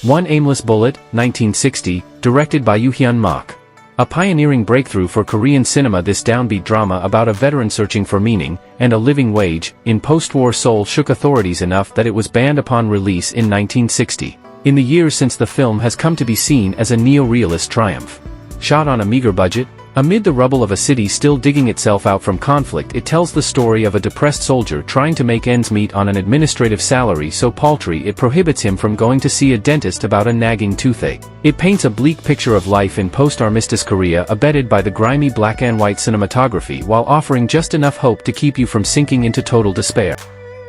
1 Aimless Bullet, 1960, directed by Yoo Hyun-mak. A pioneering breakthrough for Korean cinema, this downbeat drama about a veteran searching for meaning and a living wage in post-war Seoul shook authorities enough that it was banned upon release in 1960. In the years since, the film has come to be seen as a neo-realist triumph. Shot on a meager budget, amid the rubble of a city still digging itself out from conflict, it tells the story of a depressed soldier trying to make ends meet on an administrative salary so paltry it prohibits him from going to see a dentist about a nagging toothache. It paints a bleak picture of life in post-armistice Korea, abetted by the grimy black and white cinematography, while offering just enough hope to keep you from sinking into total despair.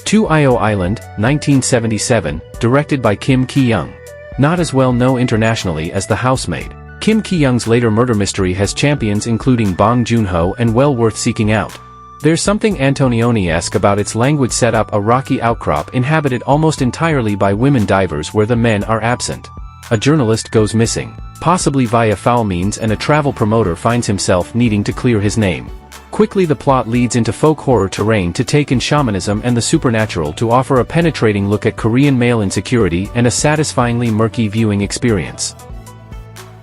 2 Io Island, 1977, directed by Kim Ki-young. Not as well known internationally as The Housemaid, Kim Ki-young's later murder mystery has champions including Bong Joon-ho, and well worth seeking out. There's something Antonioni-esque about its language setup, a rocky outcrop inhabited almost entirely by women divers where the men are absent. A journalist goes missing, possibly via foul means, and a travel promoter finds himself needing to clear his name. Quickly the plot leads into folk horror terrain to take in shamanism and the supernatural to offer a penetrating look at Korean male insecurity and a satisfyingly murky viewing experience.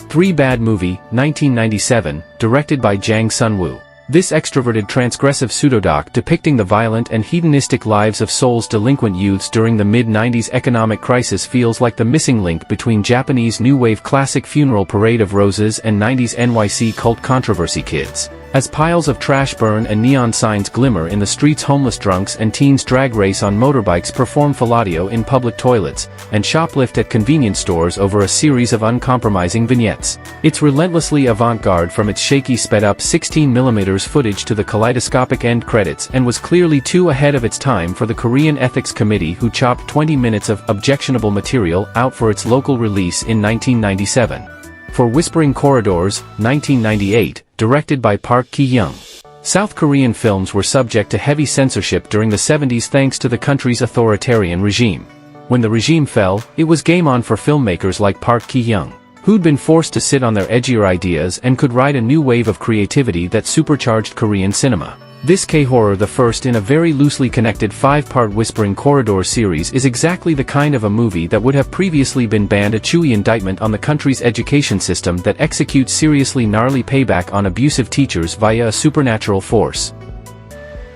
3 Bad Movie, 1997, directed by Jang Sun-woo. This extroverted transgressive pseudodoc depicting the violent and hedonistic lives of Seoul's delinquent youths during the mid-90s economic crisis feels like the missing link between Japanese new wave classic Funeral Parade of Roses and 90s NYC cult controversy Kids. As piles of trash burn and neon signs glimmer in the streets, homeless drunks and teens drag race on motorbikes, perform fellatio in public toilets, and shoplift at convenience stores over a series of uncompromising vignettes. It's relentlessly avant-garde from its shaky sped-up 16mm footage to the kaleidoscopic end credits, and was clearly too ahead of its time for the Korean Ethics Committee, who chopped 20 minutes of objectionable material out for its local release in 1997. 4 Whispering Corridors, 1998, directed by Park Ki-young. South Korean films were subject to heavy censorship during the 70s thanks to the country's authoritarian regime. When the regime fell, it was game on for filmmakers like Park Ki-young, who'd been forced to sit on their edgier ideas and could ride a new wave of creativity that supercharged Korean cinema. This K-horror, the first in a very loosely connected 5-part Whispering Corridors series, is exactly the kind of a movie that would have previously been banned, a chewy indictment on the country's education system that executes seriously gnarly payback on abusive teachers via a supernatural force.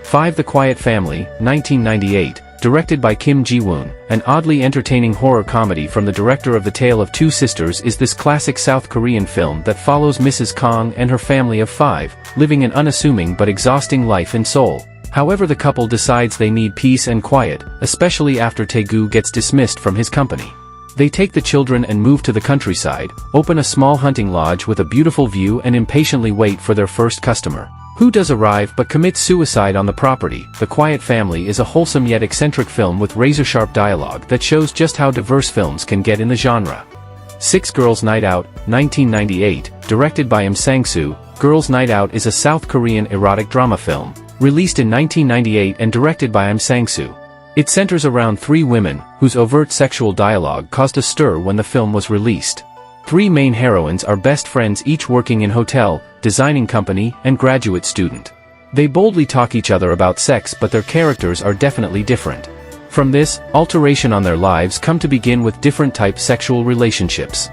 5 The Quiet Family, 1998, directed by Kim Ji-woon. An oddly entertaining horror comedy from the director of The Tale of Two Sisters is this classic South Korean film that follows Mrs. Kong and her family of 5, living an unassuming but exhausting life in Seoul. However, the couple decides they need peace and quiet, especially after Taegu gets dismissed from his company. They take the children and move to the countryside, open a small hunting lodge with a beautiful view, and impatiently wait for their first customer, who does arrive but commits suicide on the property. The Quiet Family is a wholesome yet eccentric film with razor-sharp dialogue that shows just how diverse films can get in the genre. 6 Girls' Night Out, 1998, directed by Sang-soo. Girls' Night Out is a South Korean erotic drama film, released in 1998 and directed by Sang-soo. It centers around 3 women, whose overt sexual dialogue caused a stir when the film was released. 3 main heroines are best friends, each working in hotel, designing company, and graduate student. They boldly talk each other about sex, but their characters are definitely different. From this, alteration on their lives come to begin with different type sexual relationships.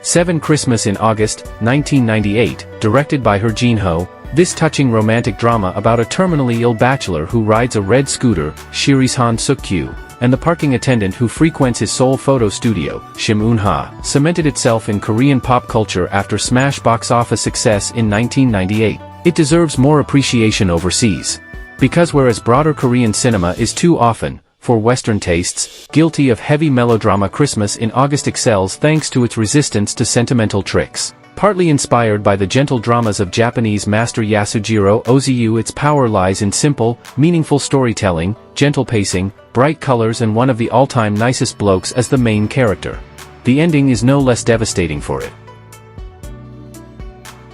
7 Christmas in August, 1998, directed by Jin-ho. This touching romantic drama about a terminally ill bachelor who rides a red scooter, Shiri's Han Suk-kyu, and the parking attendant who frequents his Seoul photo studio, Shim Eun-ha, cemented itself in Korean pop culture after smash box office success in 1998. It deserves more appreciation overseas. Because whereas broader Korean cinema is too often, for Western tastes, guilty of heavy melodrama, Christmas in August excels thanks to its resistance to sentimental tricks. Partly inspired by the gentle dramas of Japanese master Yasujiro Ozu, its power lies in simple, meaningful storytelling, gentle pacing, bright colors, and one of the all-time nicest blokes as the main character. The ending is no less devastating for it.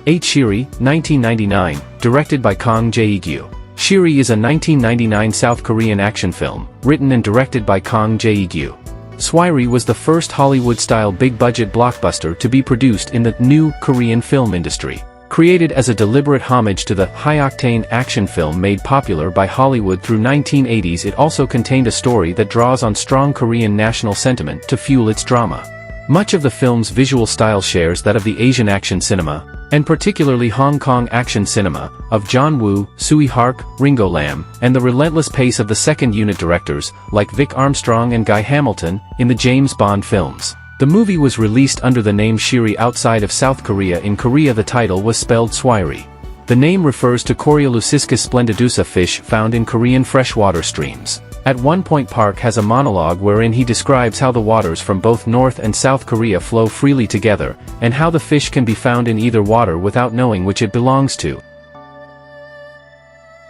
8 Shiri, 1999, directed by Kang Jae-gyu. Shiri is a 1999 South Korean action film, written and directed by Kang Jae-gyu. Shiri was the first Hollywood-style big-budget blockbuster to be produced in the new Korean film industry. Created as a deliberate homage to the high-octane action film made popular by Hollywood through 1980s, it also contained a story that draws on strong Korean national sentiment to fuel its drama. Much of the film's visual style shares that of the Asian action cinema, and particularly Hong Kong action cinema, of John Woo, Tsui Hark, Ringo Lam, and the relentless pace of the second unit directors, like Vic Armstrong and Guy Hamilton, in the James Bond films. The movie was released under the name Shiri outside of South Korea. In Korea the title was spelled Swiri. The name refers to Coriolisiscus splendidosa fish found in Korean freshwater streams. At one point Park has a monologue wherein he describes how the waters from both North and South Korea flow freely together, and how the fish can be found in either water without knowing which it belongs to.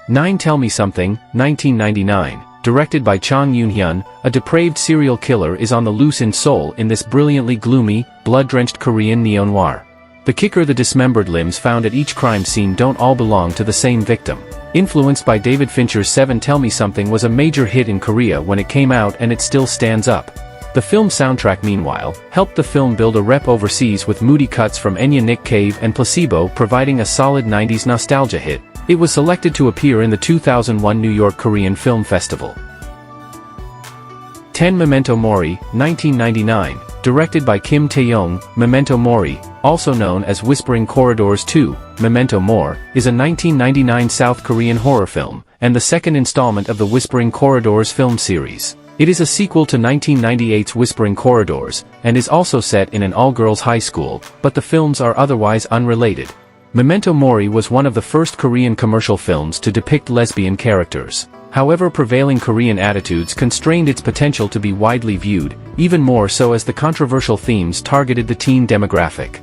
9 Tell Me Something, 1999, directed by Chang Yoon-hyun, a depraved serial killer is on the loose in Seoul in this brilliantly gloomy, blood-drenched Korean neo-noir. The kicker, the dismembered limbs found at each crime scene don't all belong to the same victim. Influenced by David Fincher's 7 Tell Me Something was a major hit in Korea when it came out, and it still stands up. The film soundtrack meanwhile, helped the film build a rep overseas, with moody cuts from Enya, Nick Cave and Placebo providing a solid 90s nostalgia hit. It was selected to appear in the 2001 New York Korean Film Festival. 10 Memento Mori, 1999, directed by Kim Tae-yong. Memento Mori, also known as Whispering Corridors 2, Memento Mori, is a 1999 South Korean horror film, and the second installment of the Whispering Corridors film series. It is a sequel to 1998's Whispering Corridors, and is also set in an all-girls high school, but the films are otherwise unrelated. Memento Mori was one of the first Korean commercial films to depict lesbian characters. However, prevailing Korean attitudes constrained its potential to be widely viewed, even more so as the controversial themes targeted the teen demographic.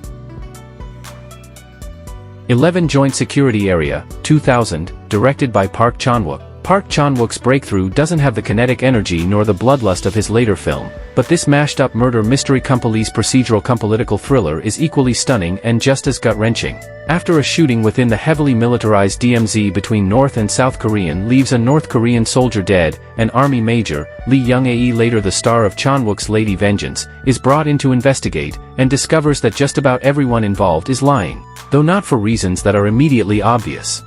11 Joint Security Area, 2000, directed by Park Chan-wook. Park Chan-wook's breakthrough doesn't have the kinetic energy nor the bloodlust of his later film, but this mashed-up murder mystery police procedural political thriller is equally stunning and just as gut-wrenching. After a shooting within the heavily militarized DMZ between North and South Korean leaves a North Korean soldier dead, an army major, Lee Young-ae, later the star of Chan-wook's Lady Vengeance, is brought in to investigate, and discovers that just about everyone involved is lying, though not for reasons that are immediately obvious.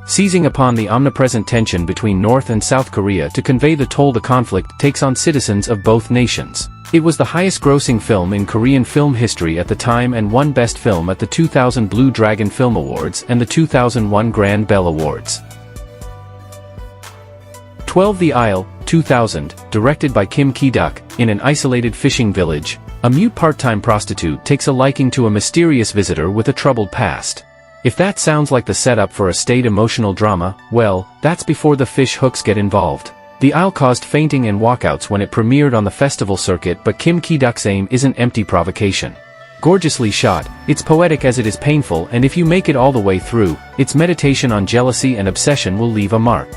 Seizing upon the omnipresent tension between North and South Korea to convey the toll the conflict takes on citizens of both nations. It was the highest-grossing film in Korean film history at the time and won Best Film at the 2000 Blue Dragon Film Awards and the 2001 Grand Bell Awards. 12 The Isle, 2000, directed by Kim Ki-duk. In an isolated fishing village, a mute part-time prostitute takes a liking to a mysterious visitor with a troubled past. If that sounds like the setup for a state emotional drama, well, that's before the fish hooks get involved. The Isle caused fainting and walkouts when it premiered on the festival circuit, but Kim Ki-duk's aim isn't empty provocation. Gorgeously shot, it's poetic as it is painful, and if you make it all the way through, its meditation on jealousy and obsession will leave a mark.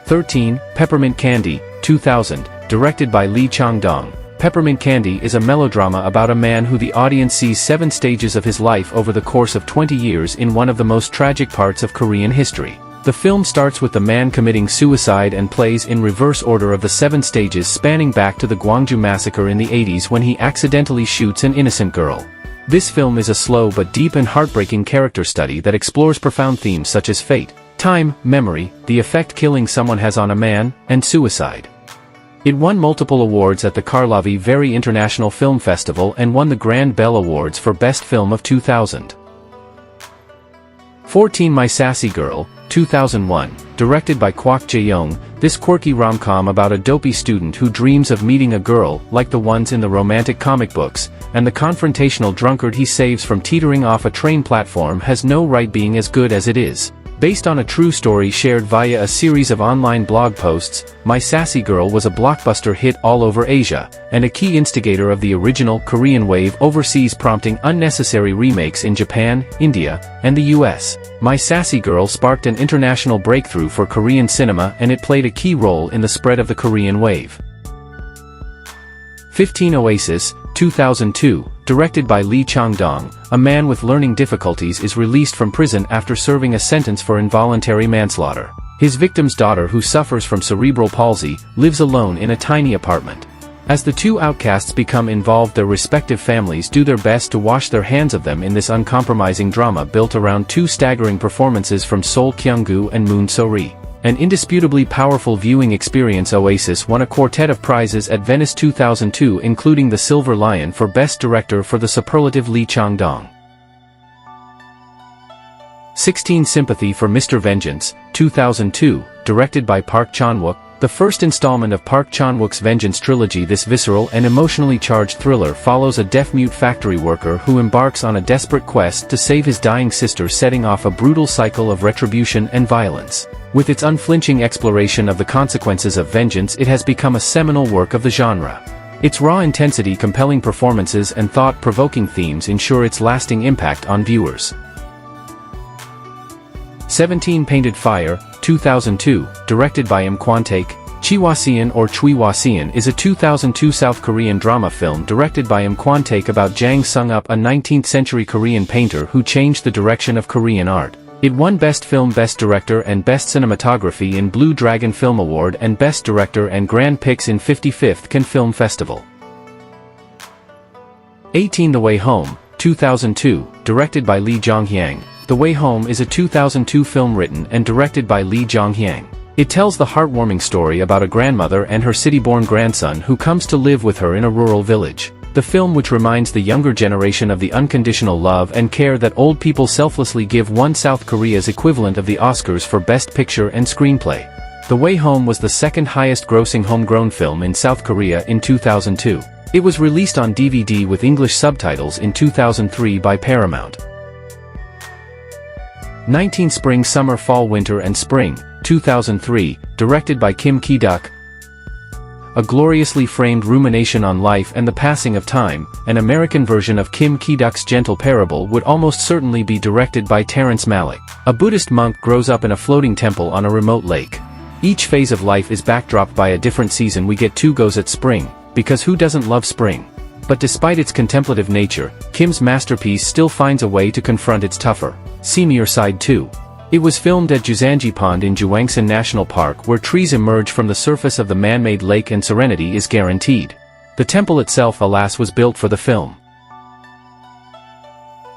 13. Peppermint Candy, 2000, directed by Lee Chang-dong. Peppermint Candy is a melodrama about a man who the audience sees 7 stages of his life over the course of 20 years in one of the most tragic parts of Korean history. The film starts with the man committing suicide and plays in reverse order of the 7 stages spanning back to the Gwangju massacre in the 80s when he accidentally shoots an innocent girl. This film is a slow but deep and heartbreaking character study that explores profound themes such as fate, time, memory, the effect killing someone has on a man, and suicide. It won multiple awards at the Karlovy Vary International Film Festival and won the Grand Bell Awards for Best Film of 2000. 14 My Sassy Girl, 2001, directed by Kwak Jae-young. This quirky rom-com about a dopey student who dreams of meeting a girl like the ones in the romantic comic books, and the confrontational drunkard he saves from teetering off a train platform has no right being as good as it is. Based on a true story shared via a series of online blog posts, My Sassy Girl was a blockbuster hit all over Asia, and a key instigator of the original Korean wave overseas, prompting unnecessary remakes in Japan, India, and the US. My Sassy Girl sparked an international breakthrough for Korean cinema, and it played a key role in the spread of the Korean wave. 15 Oasis, 2002, directed by Lee Chang-dong. A man with learning difficulties is released from prison after serving a sentence for involuntary manslaughter. His victim's daughter, who suffers from cerebral palsy, lives alone in a tiny apartment. As the two outcasts become involved, their respective families do their best to wash their hands of them in this uncompromising drama built around 2 staggering performances from Sol Kyung-gu and Moon So-ri. An indisputably powerful viewing experience, Oasis won a quartet of prizes at Venice 2002, including the Silver Lion for Best Director for the superlative Lee Chang-dong. 16 Sympathy for Mr. Vengeance, 2002, directed by Park Chan-wook. The first installment of Park Chan-wook's Vengeance trilogy, this visceral and emotionally charged thriller follows a deaf-mute factory worker who embarks on a desperate quest to save his dying sister, setting off a brutal cycle of retribution and violence. With its unflinching exploration of the consequences of vengeance, it has become a seminal work of the genre. Its raw intensity, compelling performances, and thought-provoking themes ensure its lasting impact on viewers. 17 Painted Fire, 2002, directed by Kwon-taek. Chiwasian or Chwiwasian is a 2002 South Korean drama film directed by Kwon-taek about Jang Sung-up, a 19th-century Korean painter who changed the direction of Korean art. It won Best Film, Best Director and Best Cinematography in Blue Dragon Film Award and Best Director and Grand Prix in 55th Cannes Film Festival. 18 The Way Home, 2002, directed by Lee Jong-hyang. The Way Home is a 2002 film written and directed by Lee Jong-hyang. It tells the heartwarming story about a grandmother and her city-born grandson who comes to live with her in a rural village. The film, which reminds the younger generation of the unconditional love and care that old people selflessly give, won South Korea's equivalent of the Oscars for Best Picture and Screenplay. The Way Home was the second highest-grossing homegrown film in South Korea in 2002. It was released on DVD with English subtitles in 2003 by Paramount. 19 Spring, Summer, Fall, Winter and Spring, 2003, directed by Kim Ki-duk. A gloriously framed rumination on life and the passing of time, an American version of Kim Ki-duk's Gentle Parable would almost certainly be directed by Terrence Malick. A Buddhist monk grows up in a floating temple on a remote lake. Each phase of life is backdropped by a different season. We get two goes at spring, because who doesn't love spring? But despite its contemplative nature, Kim's masterpiece still finds a way to confront its tougher, seamier side too. It was filmed at Jusanji Pond in Juangsan National Park, where trees emerge from the surface of the man-made lake and serenity is guaranteed. The temple itself, alas, was built for the film.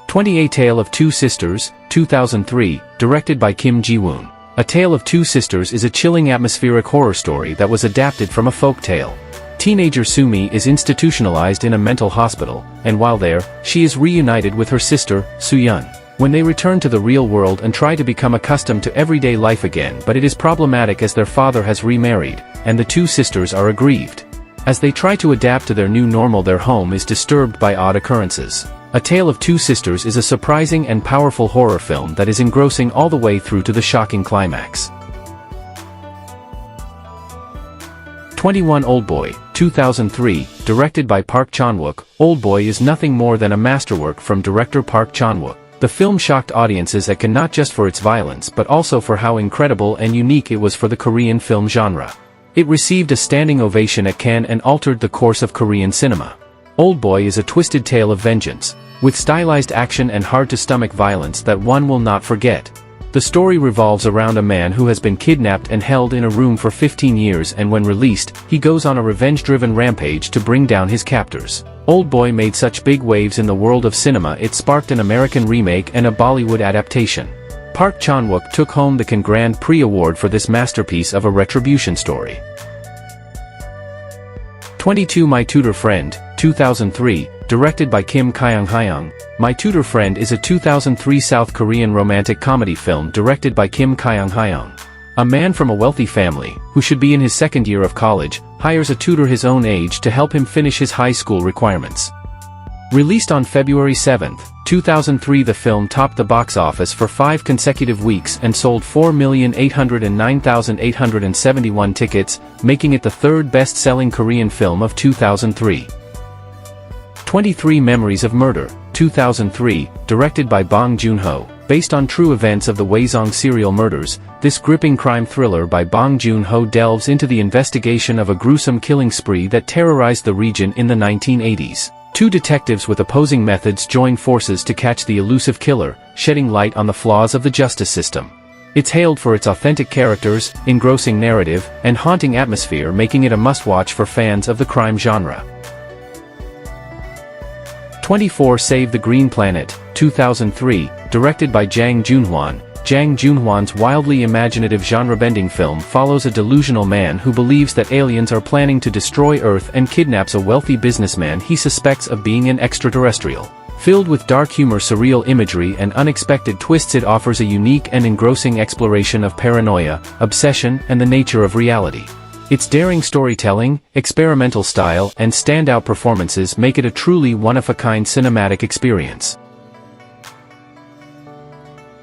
20 A Tale of Two Sisters, 2003, directed by Kim Ji-woon. A Tale of Two Sisters is a chilling atmospheric horror story that was adapted from a folk tale. Teenager Sumi is institutionalized in a mental hospital, and while there, she is reunited with her sister, Soo-yeon. When they return to the real world and try to become accustomed to everyday life again, but it is problematic as their father has remarried, and the two sisters are aggrieved. As they try to adapt to their new normal, their home is disturbed by odd occurrences. A Tale of Two Sisters is a surprising and powerful horror film that is engrossing all the way through to the shocking climax. 21 Oldboy, 2003, directed by Park Chan-wook. Oldboy is nothing more than a masterwork from director Park Chan-wook. The film shocked audiences at Cannes not just for its violence but also for how incredible and unique it was for the Korean film genre. It received a standing ovation at Cannes and altered the course of Korean cinema. Oldboy is a twisted tale of vengeance, with stylized action and hard-to-stomach violence that one will not forget. The story revolves around a man who has been kidnapped and held in a room for 15 years, and when released, he goes on a revenge-driven rampage to bring down his captors. Oldboy made such big waves in the world of cinema it sparked an American remake and a Bollywood adaptation. Park Chan-wook took home the Cannes Grand Prix Award for this masterpiece of a retribution story. 22 My Tutor Friend, 2003, directed by Kim Kyung-hyung. My Tutor Friend is a 2003 South Korean romantic comedy film directed by Kim Kyung-hyung. A man from a wealthy family, who should be in his second year of college, hires a tutor his own age to help him finish his high school requirements. Released on February 7, 2003, the film topped the box office for 5 consecutive weeks and sold 4,809,871 tickets, making it the third best-selling Korean film of 2003. 23 Memories of Murder, 2003, directed by Bong Joon-ho. Based on true events of the Hwasong serial murders, this gripping crime thriller by Bong Joon-ho delves into the investigation of a gruesome killing spree that terrorized the region in the 1980s. Two detectives with opposing methods join forces to catch the elusive killer, shedding light on the flaws of the justice system. It's hailed for its authentic characters, engrossing narrative, and haunting atmosphere, making it a must-watch for fans of the crime genre. 24 Save the Green Planet, 2003, directed by Jang Joon-hwan. Jang Junhwan's wildly imaginative genre-bending film follows a delusional man who believes that aliens are planning to destroy Earth and kidnaps a wealthy businessman he suspects of being an extraterrestrial. Filled with dark humor, surreal imagery, and unexpected twists, it offers a unique and engrossing exploration of paranoia, obsession, and the nature of reality. Its daring storytelling, experimental style, and standout performances make it a truly one-of-a-kind cinematic experience.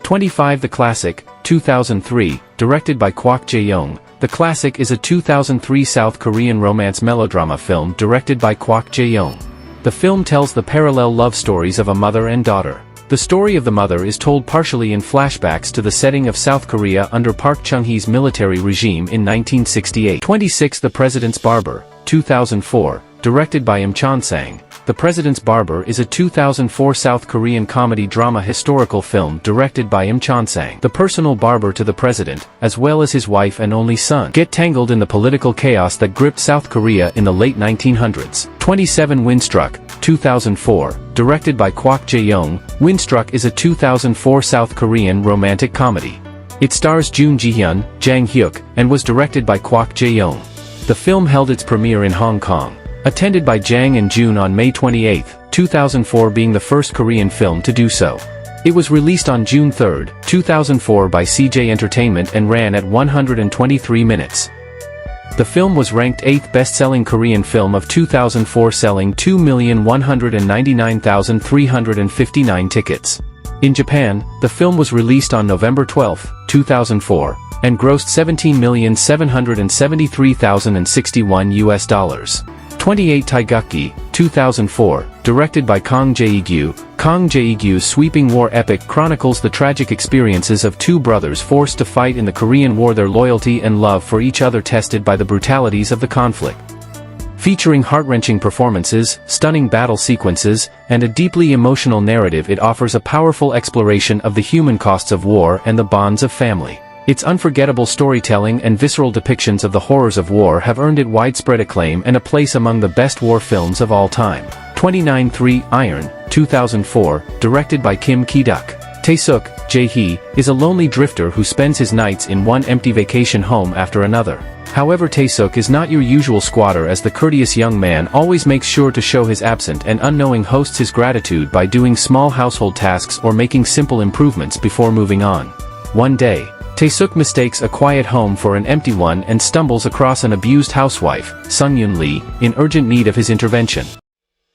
25. The Classic, 2003, directed by Kwak Jae-young. The Classic is a 2003 South Korean romance melodrama film directed by Kwak Jae-young. The film tells the parallel love stories of a mother and daughter. The story of the mother is told partially in flashbacks to the setting of South Korea under Park Chung-hee's military regime in 1968. 26. The President's Barber, 2004, directed by Im Chon-sang. The President's Barber is a 2004 South Korean comedy-drama historical film directed by Im Chon-sang. The personal barber to the president, as well as his wife and only son, get tangled in the political chaos that gripped South Korea in the late 1900s. 27. Windstruck, 2004, directed by Kwak Jae-young. Windstruck is a 2004 South Korean romantic comedy. It stars Jun Ji-hyun, Jang Hyuk, and was directed by Kwak Jae-young. The film held its premiere in Hong Kong, attended by Jang and Jun on May 28, 2004, being the first Korean film to do so. It was released on June 3, 2004 by CJ Entertainment and ran at 123 minutes. The film was ranked 8th best-selling Korean film of 2004, selling 2,199,359 tickets. In Japan, the film was released on November 12, 2004, and grossed $17,773,061. 28. Taegukgi, 2004, directed by Kang Jae-gyu. Kang Jae-gyu's sweeping war epic chronicles the tragic experiences of two brothers forced to fight in the Korean War, their loyalty and love for each other tested by the brutalities of the conflict. Featuring heart-wrenching performances, stunning battle sequences, and a deeply emotional narrative, it offers a powerful exploration of the human costs of war and the bonds of family. Its unforgettable storytelling and visceral depictions of the horrors of war have earned it widespread acclaim and a place among the best war films of all time. 29. 3. Iron, 2004, directed by Kim Ki-duk. Tae-suk, Jae-hee, is a lonely drifter who spends his nights in one empty vacation home after another. However, Tae-suk is not your usual squatter, as the courteous young man always makes sure to show his absent and unknowing hosts his gratitude by doing small household tasks or making simple improvements before moving on. One day, Tae-suk mistakes a quiet home for an empty one and stumbles across an abused housewife, Sung-yoon Lee, in urgent need of his intervention.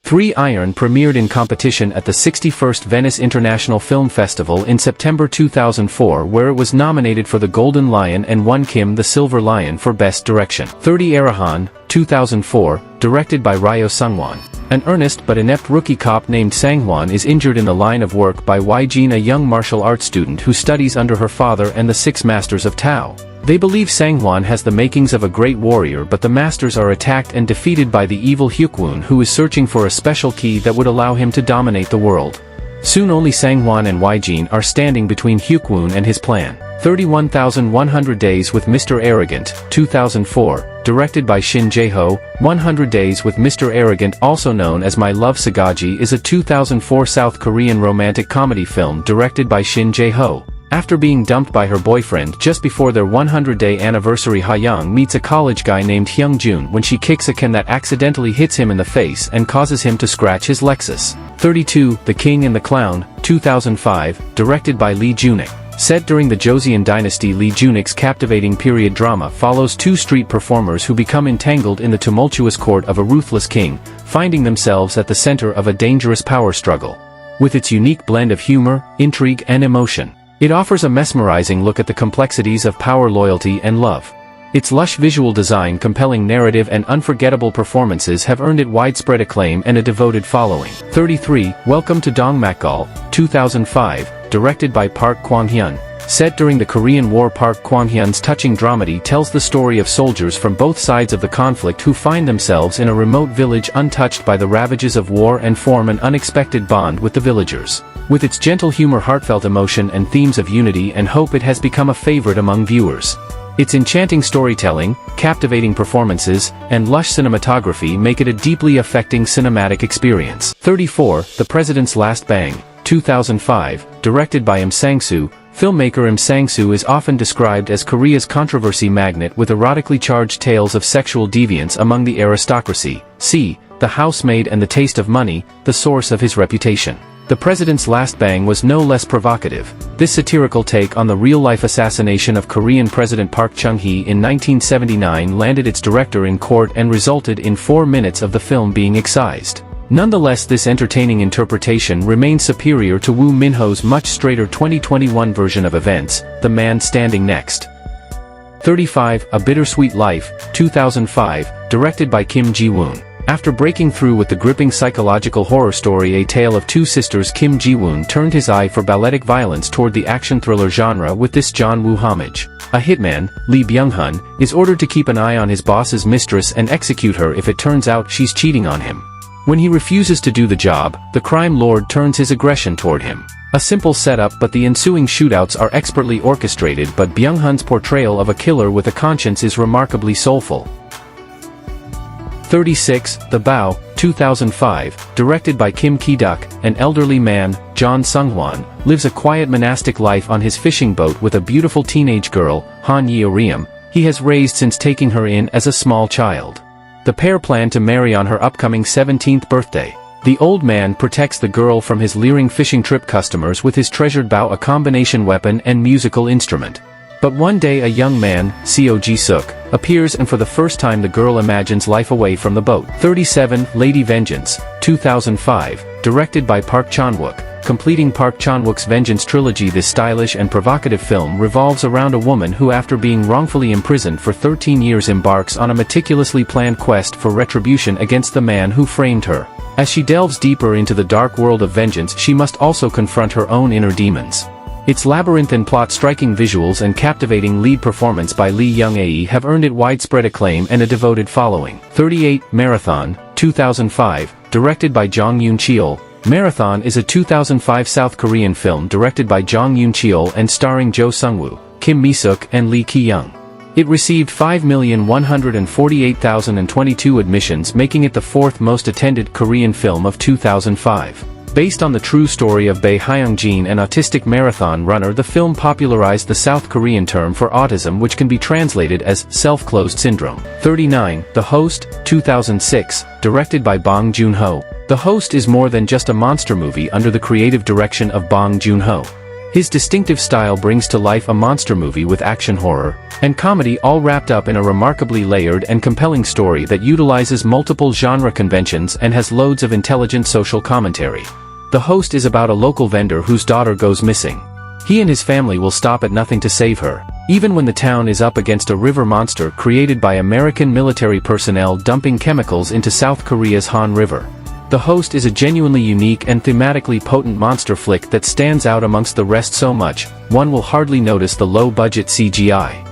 3. Iron premiered in competition at the 61st Venice International Film Festival in September 2004, where it was nominated for the Golden Lion and won Kim the Silver Lion for Best Direction. 30. Arahan, 2004, directed by Ryo Sung-won. An earnest but inept rookie cop named Sang-hwan is injured in the line of work by Wai-jin, a young martial arts student who studies under her father and the Six Masters of Tao. They believe Sang-hwan has the makings of a great warrior, but the masters are attacked and defeated by the evil Hyuk-woon, who is searching for a special key that would allow him to dominate the world. Soon only Sang-hwan and Wai-jin are standing between Hyuk-woon and his plan. 31,100 Days with Mr. Arrogant, 2004, directed by Shin Jae-ho. 100 Days with Mr. Arrogant, also known as My Love Sagaji, is a 2004 South Korean romantic comedy film directed by Shin Jae-ho. After being dumped by her boyfriend just before their 100-day anniversary, Ha-young meets a college guy named Hyung-jun when she kicks a can that accidentally hits him in the face and causes him to scratch his Lexus. 32. The King and the Clown, 2005, directed by Lee Junik. Set during the Joseon dynasty, Lee Junik's captivating period drama follows two street performers who become entangled in the tumultuous court of a ruthless king, finding themselves at the center of a dangerous power struggle. With its unique blend of humor, intrigue, and emotion, it offers a mesmerizing look at the complexities of power, loyalty, and love. Its lush visual design, compelling narrative, and unforgettable performances have earned it widespread acclaim and a devoted following. 33. Welcome to Dongmakgal, 2005, directed by Park Kwang-hyun. Set during the Korean War, Park Kwang-hyun's touching dramedy tells the story of soldiers from both sides of the conflict who find themselves in a remote village untouched by the ravages of war and form an unexpected bond with the villagers. With its gentle humor, heartfelt emotion, and themes of unity and hope, it has become a favorite among viewers. Its enchanting storytelling, captivating performances, and lush cinematography make it a deeply affecting cinematic experience. 34. The President's Last Bang, 2005, directed by Im Sang-soo. Filmmaker Im Sang-soo is often described as Korea's controversy magnet with erotically charged tales of sexual deviance among the aristocracy. See, The Housemaid and the Taste of Money, the source of his reputation. The President's Last Bang was no less provocative. This satirical take on the real-life assassination of Korean President Park Chung-hee in 1979 landed its director in court and resulted in 4 minutes of the film being excised. Nonetheless, this entertaining interpretation remains superior to Woo Min-ho's much straighter 2021 version of events, The Man Standing Next. 35. A Bittersweet Life, 2005, directed by Kim Ji-woon. After breaking through with the gripping psychological horror story A Tale of Two Sisters, Kim Ji-woon turned his eye for balletic violence toward the action thriller genre with this John Woo homage. A hitman, Lee Byung-hun, is ordered to keep an eye on his boss's mistress and execute her if it turns out she's cheating on him. When he refuses to do the job, the crime lord turns his aggression toward him. A simple setup, but the ensuing shootouts are expertly orchestrated, but Byung-hun's portrayal of a killer with a conscience is remarkably soulful. 36. The Bow, 2005, directed by Kim Ki-duk. An elderly man, John Sung-hwan, lives a quiet monastic life on his fishing boat with a beautiful teenage girl, Han Ye-orium, he has raised since taking her in as a small child. The pair plan to marry on her upcoming 17th birthday. The old man protects the girl from his leering fishing trip customers with his treasured bow, a combination weapon and musical instrument. But one day a young man, Seo Ji-suk, appears and for the first time the girl imagines life away from the boat. 37. Lady Vengeance, 2005, directed by Park Chan-wook. Completing Park Chan-wook's Vengeance trilogy, this stylish and provocative film revolves around a woman who, after being wrongfully imprisoned for 13 years, embarks on a meticulously planned quest for retribution against the man who framed her. As she delves deeper into the dark world of vengeance, she must also confront her own inner demons. Its labyrinthine plot, striking visuals and captivating lead performance by Lee Young-ae have earned it widespread acclaim and a devoted following. 38. Marathon, 2005, directed by Jong Yoon-cheol. Marathon is a 2005 South Korean film directed by Jong Yoon-cheol and starring Jo Sung-woo, Kim Mi-suk and Lee Ki-young. It received 5,148,022 admissions, making it the 4th most attended Korean film of 2005. Based on the true story of Bae Hyung-jin, an autistic marathon runner, the film popularized the South Korean term for autism, which can be translated as self-closed syndrome. 39. The Host, 2006, directed by Bong Joon-ho. The Host is more than just a monster movie under the creative direction of Bong Joon-ho. His distinctive style brings to life a monster movie with action, horror, and comedy, all wrapped up in a remarkably layered and compelling story that utilizes multiple genre conventions and has loads of intelligent social commentary. The Host is about a local vendor whose daughter goes missing. He and his family will stop at nothing to save her, even when the town is up against a river monster created by American military personnel dumping chemicals into South Korea's Han River. The Host is a genuinely unique and thematically potent monster flick that stands out amongst the rest so much, one will hardly notice the low-budget CGI.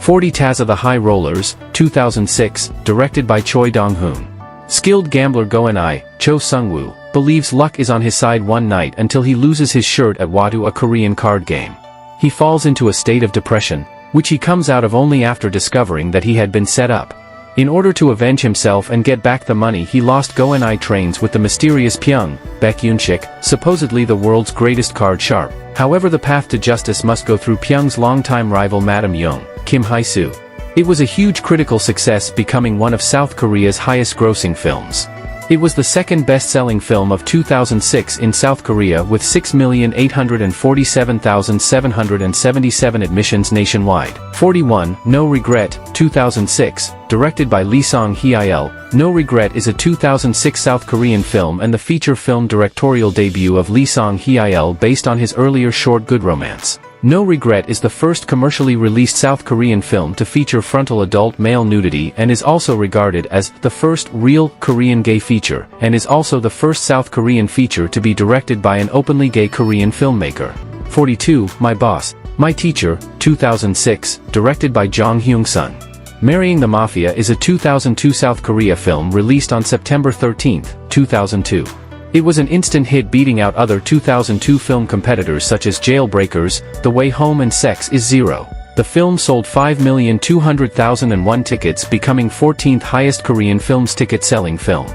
40. Taz of the High Rollers, 2006, directed by Choi Dong-hoon. Skilled gambler Go In-ai, Cho Sung-woo, believes luck is on his side one night until he loses his shirt at Wadu, a Korean card game. He falls into a state of depression, which he comes out of only after discovering that he had been set up. In order to avenge himself and get back the money he lost, Go In-ai trains with the mysterious Pyung, Baek Yoon-sik, supposedly the world's greatest card sharp. However, the path to justice must go through Pyung's longtime rival Madam Young, Kim Hae-soo. It was a huge critical success, becoming one of South Korea's highest-grossing films. It was the second best-selling film of 2006 in South Korea with 6,847,777 admissions nationwide. 41. No Regret, 2006, directed by Lee Song-hye-il. No Regret is a 2006 South Korean film and the feature film directorial debut of Lee Song-hye-il based on his earlier short Good Romance. No Regret is the first commercially released South Korean film to feature frontal adult male nudity and is also regarded as the first real Korean gay feature, and is also the first South Korean feature to be directed by an openly gay Korean filmmaker. 42. My Boss, My Teacher, 2006, directed by Jong Hyung-sun. Marrying the Mafia is a 2002 South Korea film released on September 13, 2002. It was an instant hit, beating out other 2002 film competitors such as Jailbreakers, The Way Home and Sex is Zero. The film sold 5,200,001 tickets, becoming 14th highest Korean film's ticket-selling film.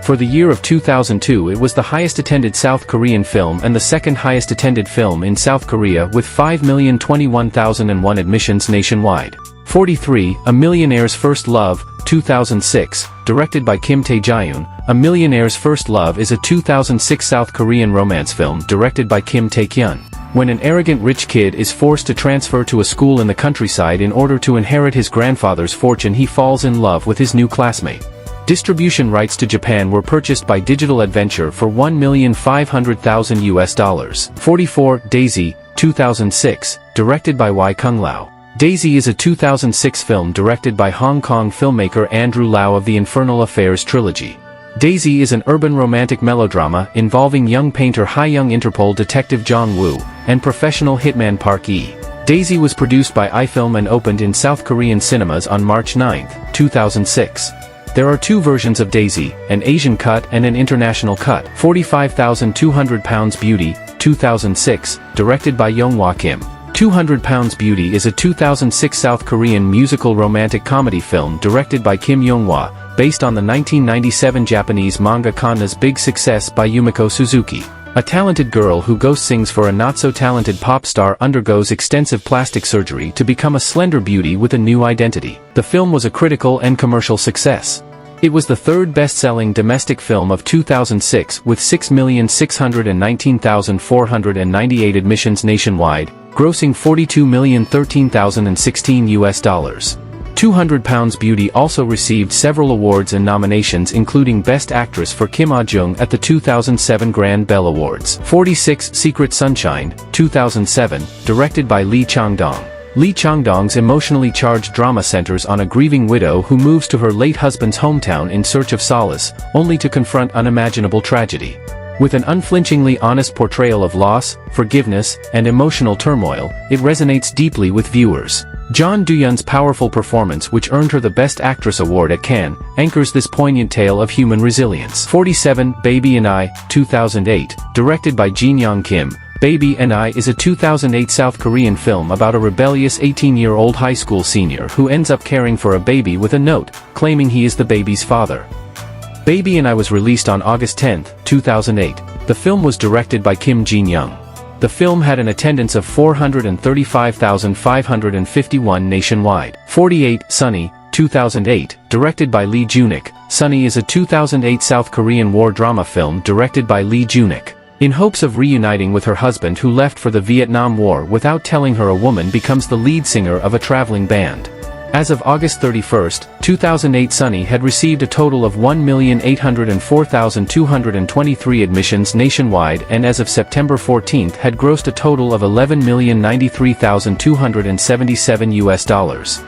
For the year of 2002 it was the highest attended South Korean film and the second highest attended film in South Korea with 5,021,001 admissions nationwide. 43. A Millionaire's First Love, 2006, directed by Kim Tae-jaeun. A Millionaire's First Love is a 2006 South Korean romance film directed by Kim Tae-kyun. When an arrogant rich kid is forced to transfer to a school in the countryside in order to inherit his grandfather's fortune, he falls in love with his new classmate. Distribution rights to Japan were purchased by Digital Adventure for $1,500,000. 44. Daisy, 2006, directed by Y. Kung Lao. Daisy is a 2006 film directed by Hong Kong filmmaker Andrew Lau of the Infernal Affairs trilogy. Daisy is an urban romantic melodrama involving young painter Hae-young Interpol detective Jong Woo and professional hitman Park Yi. Daisy was produced by iFilm and opened in South Korean cinemas on March 9, 2006. There are two versions of Daisy, an Asian cut and an international cut. 45,200 Pounds Beauty, 2006, directed by Young-hwa Kim. 200 Pounds Beauty is a 2006 South Korean musical romantic comedy film directed by Kim Young-hwa, based on the 1997 Japanese manga Kanna's Big Success by Yumiko Suzuki. A talented girl who ghost sings for a not-so-talented pop star undergoes extensive plastic surgery to become a slender beauty with a new identity. The film was a critical and commercial success. It was the third best-selling domestic film of 2006 with 6,619,498 admissions nationwide, grossing $42,013,016. 200 Pounds Beauty also received several awards and nominations including Best Actress for Kim Ah-jung at the 2007 Grand Bell Awards. 46. Secret Sunshine, 2007, directed by Lee Chang-dong. Lee Chang-dong's emotionally charged drama centers on a grieving widow who moves to her late husband's hometown in search of solace, only to confront unimaginable tragedy. With an unflinchingly honest portrayal of loss, forgiveness, and emotional turmoil, it resonates deeply with viewers. John Do-yeon's powerful performance, which earned her the Best Actress award at Cannes, anchors this poignant tale of human resilience. 47. Baby and I, 2008, directed by Jin Young Kim. Baby and I is a 2008 South Korean film about a rebellious 18-year-old high school senior who ends up caring for a baby with a note, claiming he is the baby's father. Baby and I was released on August 10, 2008. The film was directed by Kim Jin-young. The film had an attendance of 435,551 nationwide. 48. Sunny, 2008, directed by Lee Joo-nik. Sunny is a 2008 South Korean war drama film directed by Lee Joo-nik. In hopes of reuniting with her husband who left for the Vietnam War without telling her, a woman becomes the lead singer of a traveling band. As of August 31, 2008, Sunny had received a total of 1,804,223 admissions nationwide and as of September 14 had grossed a total of $11,093,277.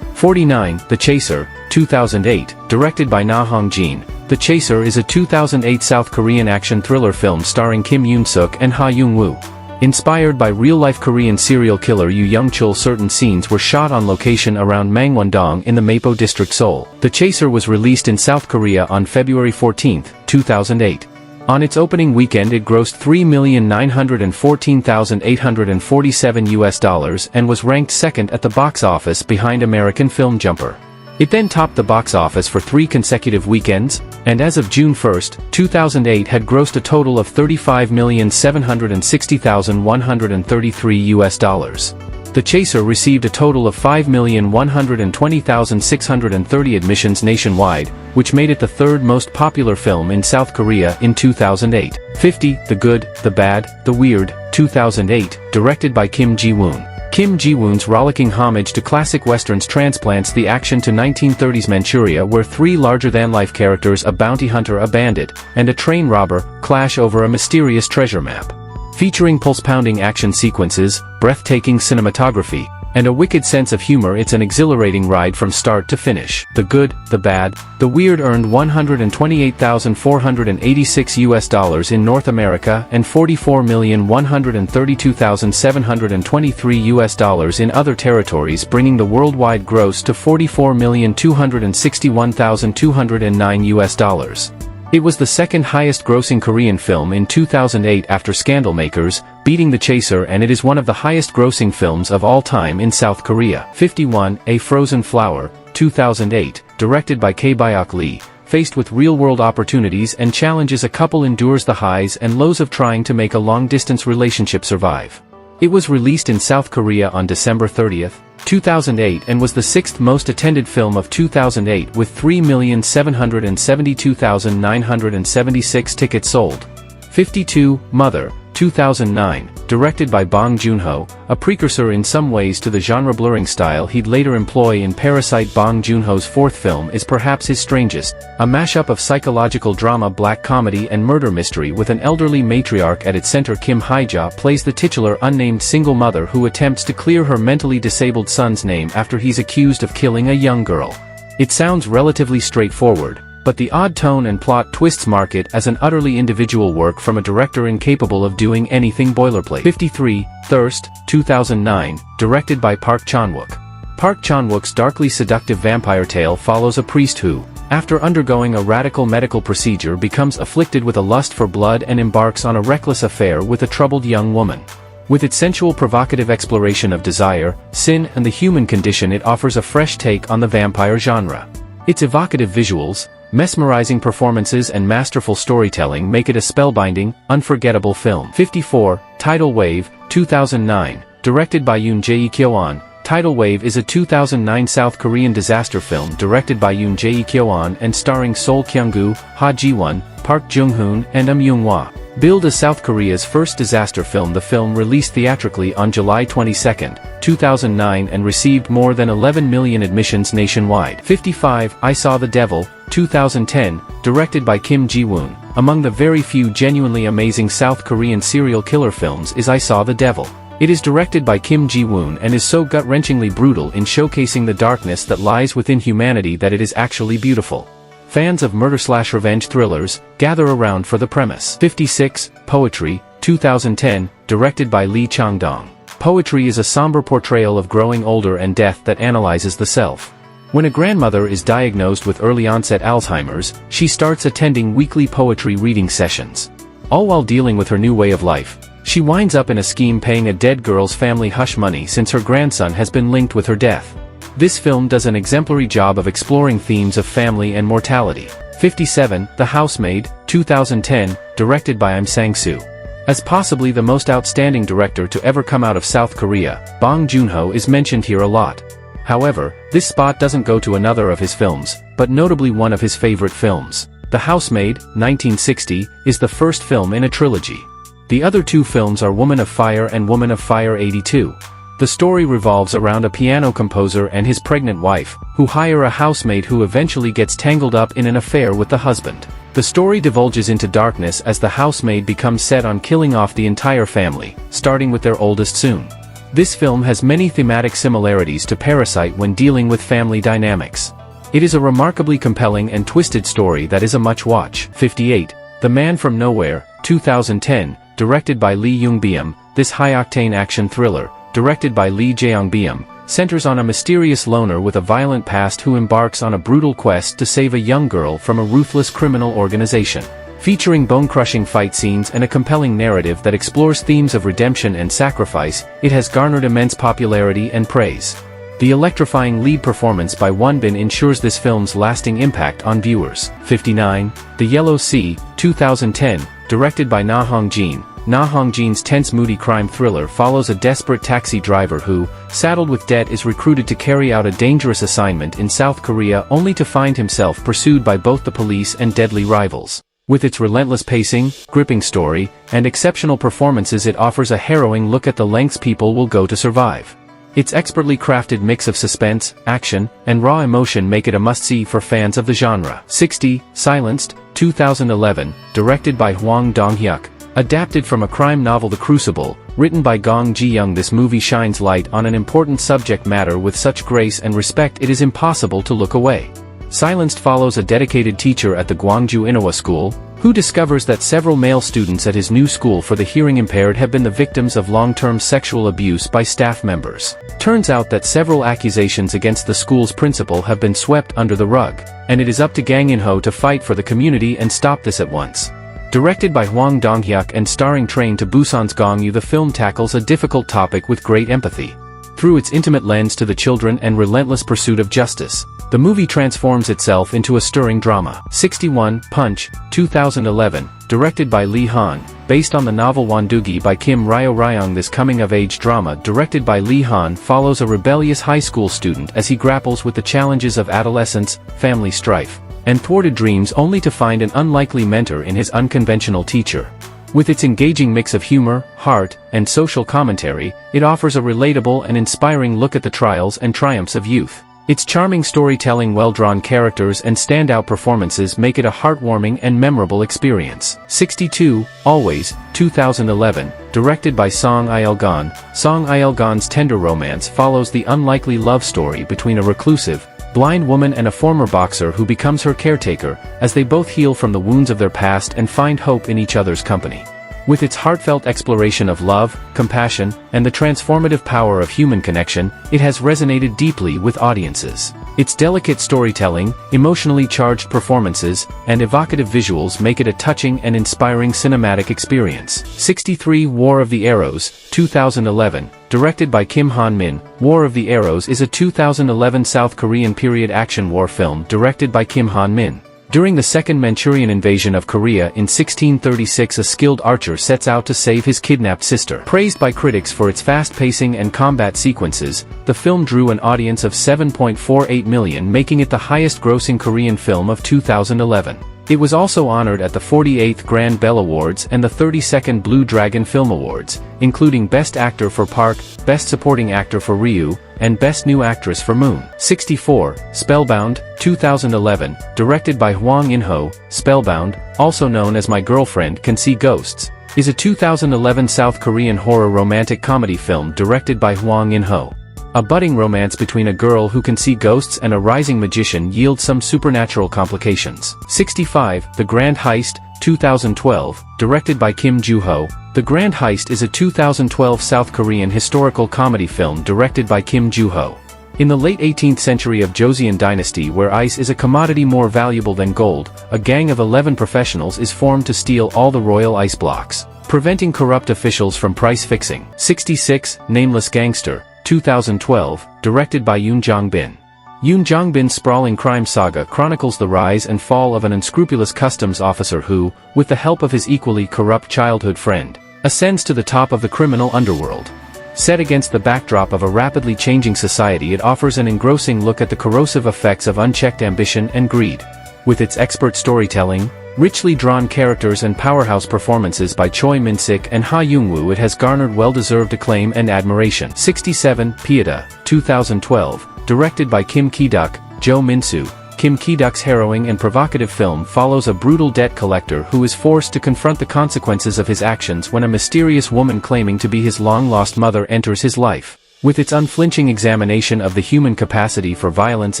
49. The Chaser, 2008, directed by Na Hong-jin. The Chaser is a 2008 South Korean action thriller film starring Kim Yoon-suk and Ha Young-woo. Inspired by real-life Korean serial killer Yoo Young-chul, certain scenes were shot on location around Mangwon-dong in the Mapo district, Seoul. The Chaser was released in South Korea on February 14, 2008. On its opening weekend it grossed $3,914,847 and was ranked second at the box office behind American film Jumper. It then topped the box office for 3 consecutive weekends, and as of June 1, 2008 had grossed a total of $35,760,133. The Chaser received a total of 5,120,630 admissions nationwide, which made it the third most popular film in South Korea in 2008. 50. The Good, the Bad, the Weird, 2008, directed by Kim Ji-woon. Kim Ji-woon's rollicking homage to classic westerns transplants the action to 1930s Manchuria, where 3 larger-than-life characters, a bounty hunter, a bandit, and a train robber, clash over a mysterious treasure map. Featuring pulse-pounding action sequences, breathtaking cinematography, and a wicked sense of humor, it's an exhilarating ride from start to finish. The Good, the Bad, the Weird earned $128,486 in North America and $44,132,723 in other territories, bringing the worldwide gross to $44,261,209. It was the second highest grossing Korean film in 2008 after Scandal Makers, beating The Chaser, and it is one of the highest grossing films of all time in South Korea. 51. A Frozen Flower, 2008, directed by K. Byok Lee. faced with real-world opportunities and challenges, a couple endures the highs and lows of trying to make a long-distance relationship survive. It was released in South Korea on December 30, 2008 and was the sixth most attended film of 2008 with 3,772,976 tickets sold. 52, Mother, 2009, directed by Bong Joon-ho, a precursor in some ways to the genre-blurring style he'd later employ in Parasite. Bong Joon-ho's fourth film is perhaps his strangest, a mashup of psychological drama, black comedy and murder mystery with an elderly matriarch at its center. Kim Hae-ja plays the titular unnamed single mother who attempts to clear her mentally disabled son's name after he's accused of killing a young girl. It sounds relatively straightforward, but the odd tone and plot twists mark it as an utterly individual work from a director incapable of doing anything boilerplate. 53, Thirst, 2009, directed by Park Chan-wook. Park Chan-wook's darkly seductive vampire tale follows a priest who, after undergoing a radical medical procedure, becomes afflicted with a lust for blood and embarks on a reckless affair with a troubled young woman. With its sensual, provocative exploration of desire, sin and the human condition, it offers a fresh take on the vampire genre. Its evocative visuals, mesmerizing performances and masterful storytelling make it a spellbinding, unforgettable film. 54, Tidal Wave, 2009, directed by Yoon Jae-kyoan. Tidal Wave is a 2009 South Korean disaster film directed by Yoon Jae-kyoan and starring Sol Kyung-gu, Ha Ji-won, Park Jung-hoon and Young-hwa. Billed as South Korea's first disaster film, the film released theatrically on July 22, 2009 and received more than 11 million admissions nationwide. 55, I Saw the Devil, 2010, directed by Kim Ji-woon. Among the very few genuinely amazing South Korean serial killer films is I Saw the Devil. It is directed by Kim Ji-woon and is so gut-wrenchingly brutal in showcasing the darkness that lies within humanity that it is actually beautiful. Fans of murder/revenge thrillers, gather around for the premise. 56, Poetry, 2010, directed by Lee Chang-dong. Poetry is a somber portrayal of growing older and death that analyzes the self. When a grandmother is diagnosed with early-onset Alzheimer's, she starts attending weekly poetry reading sessions. All while dealing with her new way of life, she winds up in a scheme paying a dead girl's family hush money since her grandson has been linked with her death. This film does an exemplary job of exploring themes of family and mortality. 57, The Housemaid, 2010, directed by Im Sang-soo. As possibly the most outstanding director to ever come out of South Korea, Bong Joon-ho is mentioned here a lot. However, this spot doesn't go to another of his films, but notably one of his favorite films. The Housemaid, 1960, is the first film in a trilogy. The other two films are Woman of Fire and Woman of Fire 82. The story revolves around a piano composer and his pregnant wife, who hire a housemaid who eventually gets tangled up in an affair with the husband. The story divulges into darkness as the housemaid becomes set on killing off the entire family, starting with their oldest soon. This film has many thematic similarities to Parasite when dealing with family dynamics. It is a remarkably compelling and twisted story that is a must-watch. 58, The Man from Nowhere, 2010, directed by Lee Young-beom. This high-octane action thriller, directed by Lee Jae-beom, centers on a mysterious loner with a violent past who embarks on a brutal quest to save a young girl from a ruthless criminal organization. Featuring bone-crushing fight scenes and a compelling narrative that explores themes of redemption and sacrifice, it has garnered immense popularity and praise. The electrifying lead performance by Won-bin ensures this film's lasting impact on viewers. 59, The Yellow Sea, 2010, directed by Na Hong-jin. Na Hong-jin's tense, moody crime thriller follows a desperate taxi driver who, saddled with debt, is recruited to carry out a dangerous assignment in South Korea only to find himself pursued by both the police and deadly rivals. With its relentless pacing, gripping story, and exceptional performances, it offers a harrowing look at the lengths people will go to survive. Its expertly crafted mix of suspense, action, and raw emotion make it a must-see for fans of the genre. 60, Silenced, 2011, directed by Hwang Dong-hyuk. Adapted from a crime novel The Crucible, written by Gong Ji-young, this movie shines light on an important subject matter with such grace and respect it is impossible to look away. Silenced follows a dedicated teacher at the Gwangju Inwa School, who discovers that several male students at his new school for the hearing impaired have been the victims of long-term sexual abuse by staff members. Turns out that several accusations against the school's principal have been swept under the rug, and it is up to Gang In-ho to fight for the community and stop this at once. Directed by Hwang Dong-hyuk and starring Train to Busan's Gong Yoo, the film tackles a difficult topic with great empathy. Through its intimate lens to the children and relentless pursuit of justice, The movie transforms itself into a stirring drama. 61. Punch, 2011, directed by Lee Han, based on the novel Wandugi by Kim Ryo-ryung. This coming-of-age drama directed by Lee Han follows a rebellious high school student as he grapples with the challenges of adolescence, family strife, and thwarted dreams only to find an unlikely mentor in his unconventional teacher. With its engaging mix of humor, heart, and social commentary, it offers a relatable and inspiring look at the trials and triumphs of youth. Its charming storytelling, well-drawn characters, and standout performances make it a heartwarming and memorable experience. 62. Always, 2011, directed by Song Il-gon. Song Il-gon's tender romance follows the unlikely love story between a reclusive, blind woman and a former boxer who becomes her caretaker, as they both heal from the wounds of their past and find hope in each other's company. With its heartfelt exploration of love, compassion, and the transformative power of human connection, it has resonated deeply with audiences. Its delicate storytelling, emotionally charged performances, and evocative visuals make it a touching and inspiring cinematic experience. 63. War of the Arrows, 2011, directed by Kim Han-min. War of the Arrows is a 2011 South Korean period action war film directed by Kim Han-min. During the Second Manchurian invasion of Korea in 1636, a skilled archer sets out to save his kidnapped sister. Praised by critics for its fast pacing and combat sequences, the film drew an audience of 7.48 million, making it the highest-grossing Korean film of 2011. It was also honored at the 48th Grand Bell Awards and the 32nd Blue Dragon Film Awards, including Best Actor for Park, Best Supporting Actor for Ryu, and Best New Actress for Moon. 64. Spellbound, 2011, directed by Hwang In-ho. Spellbound, also known as My Girlfriend Can See Ghosts, is a 2011 South Korean horror romantic comedy film directed by Hwang In-ho. A budding romance between a girl who can see ghosts and a rising magician yields some supernatural complications. 65. The Grand Heist, 2012, directed by Kim Joo-ho. The Grand Heist is a 2012 South Korean historical comedy film directed by Kim Joo-ho. In the late 18th century of Joseon dynasty, where ice is a commodity more valuable than gold, a gang of 11 professionals is formed to steal all the royal ice blocks, preventing corrupt officials from price fixing. 66. Nameless Gangster, 2012, directed by Yoon Jong-bin. Yoon Jong-bin's sprawling crime saga chronicles the rise and fall of an unscrupulous customs officer who, with the help of his equally corrupt childhood friend, ascends to the top of the criminal underworld. Set against the backdrop of a rapidly changing society, it offers an engrossing look at the corrosive effects of unchecked ambition and greed. With its expert storytelling, richly drawn characters, and powerhouse performances by Choi Min-sik and Ha Young-woo, it has garnered well-deserved acclaim and admiration. 67. Pieta, 2012, directed by Kim Ki-duk. Jo Min-soo. Kim Ki-duk's harrowing and provocative film follows a brutal debt collector who is forced to confront the consequences of his actions when a mysterious woman claiming to be his long-lost mother enters his life. With its unflinching examination of the human capacity for violence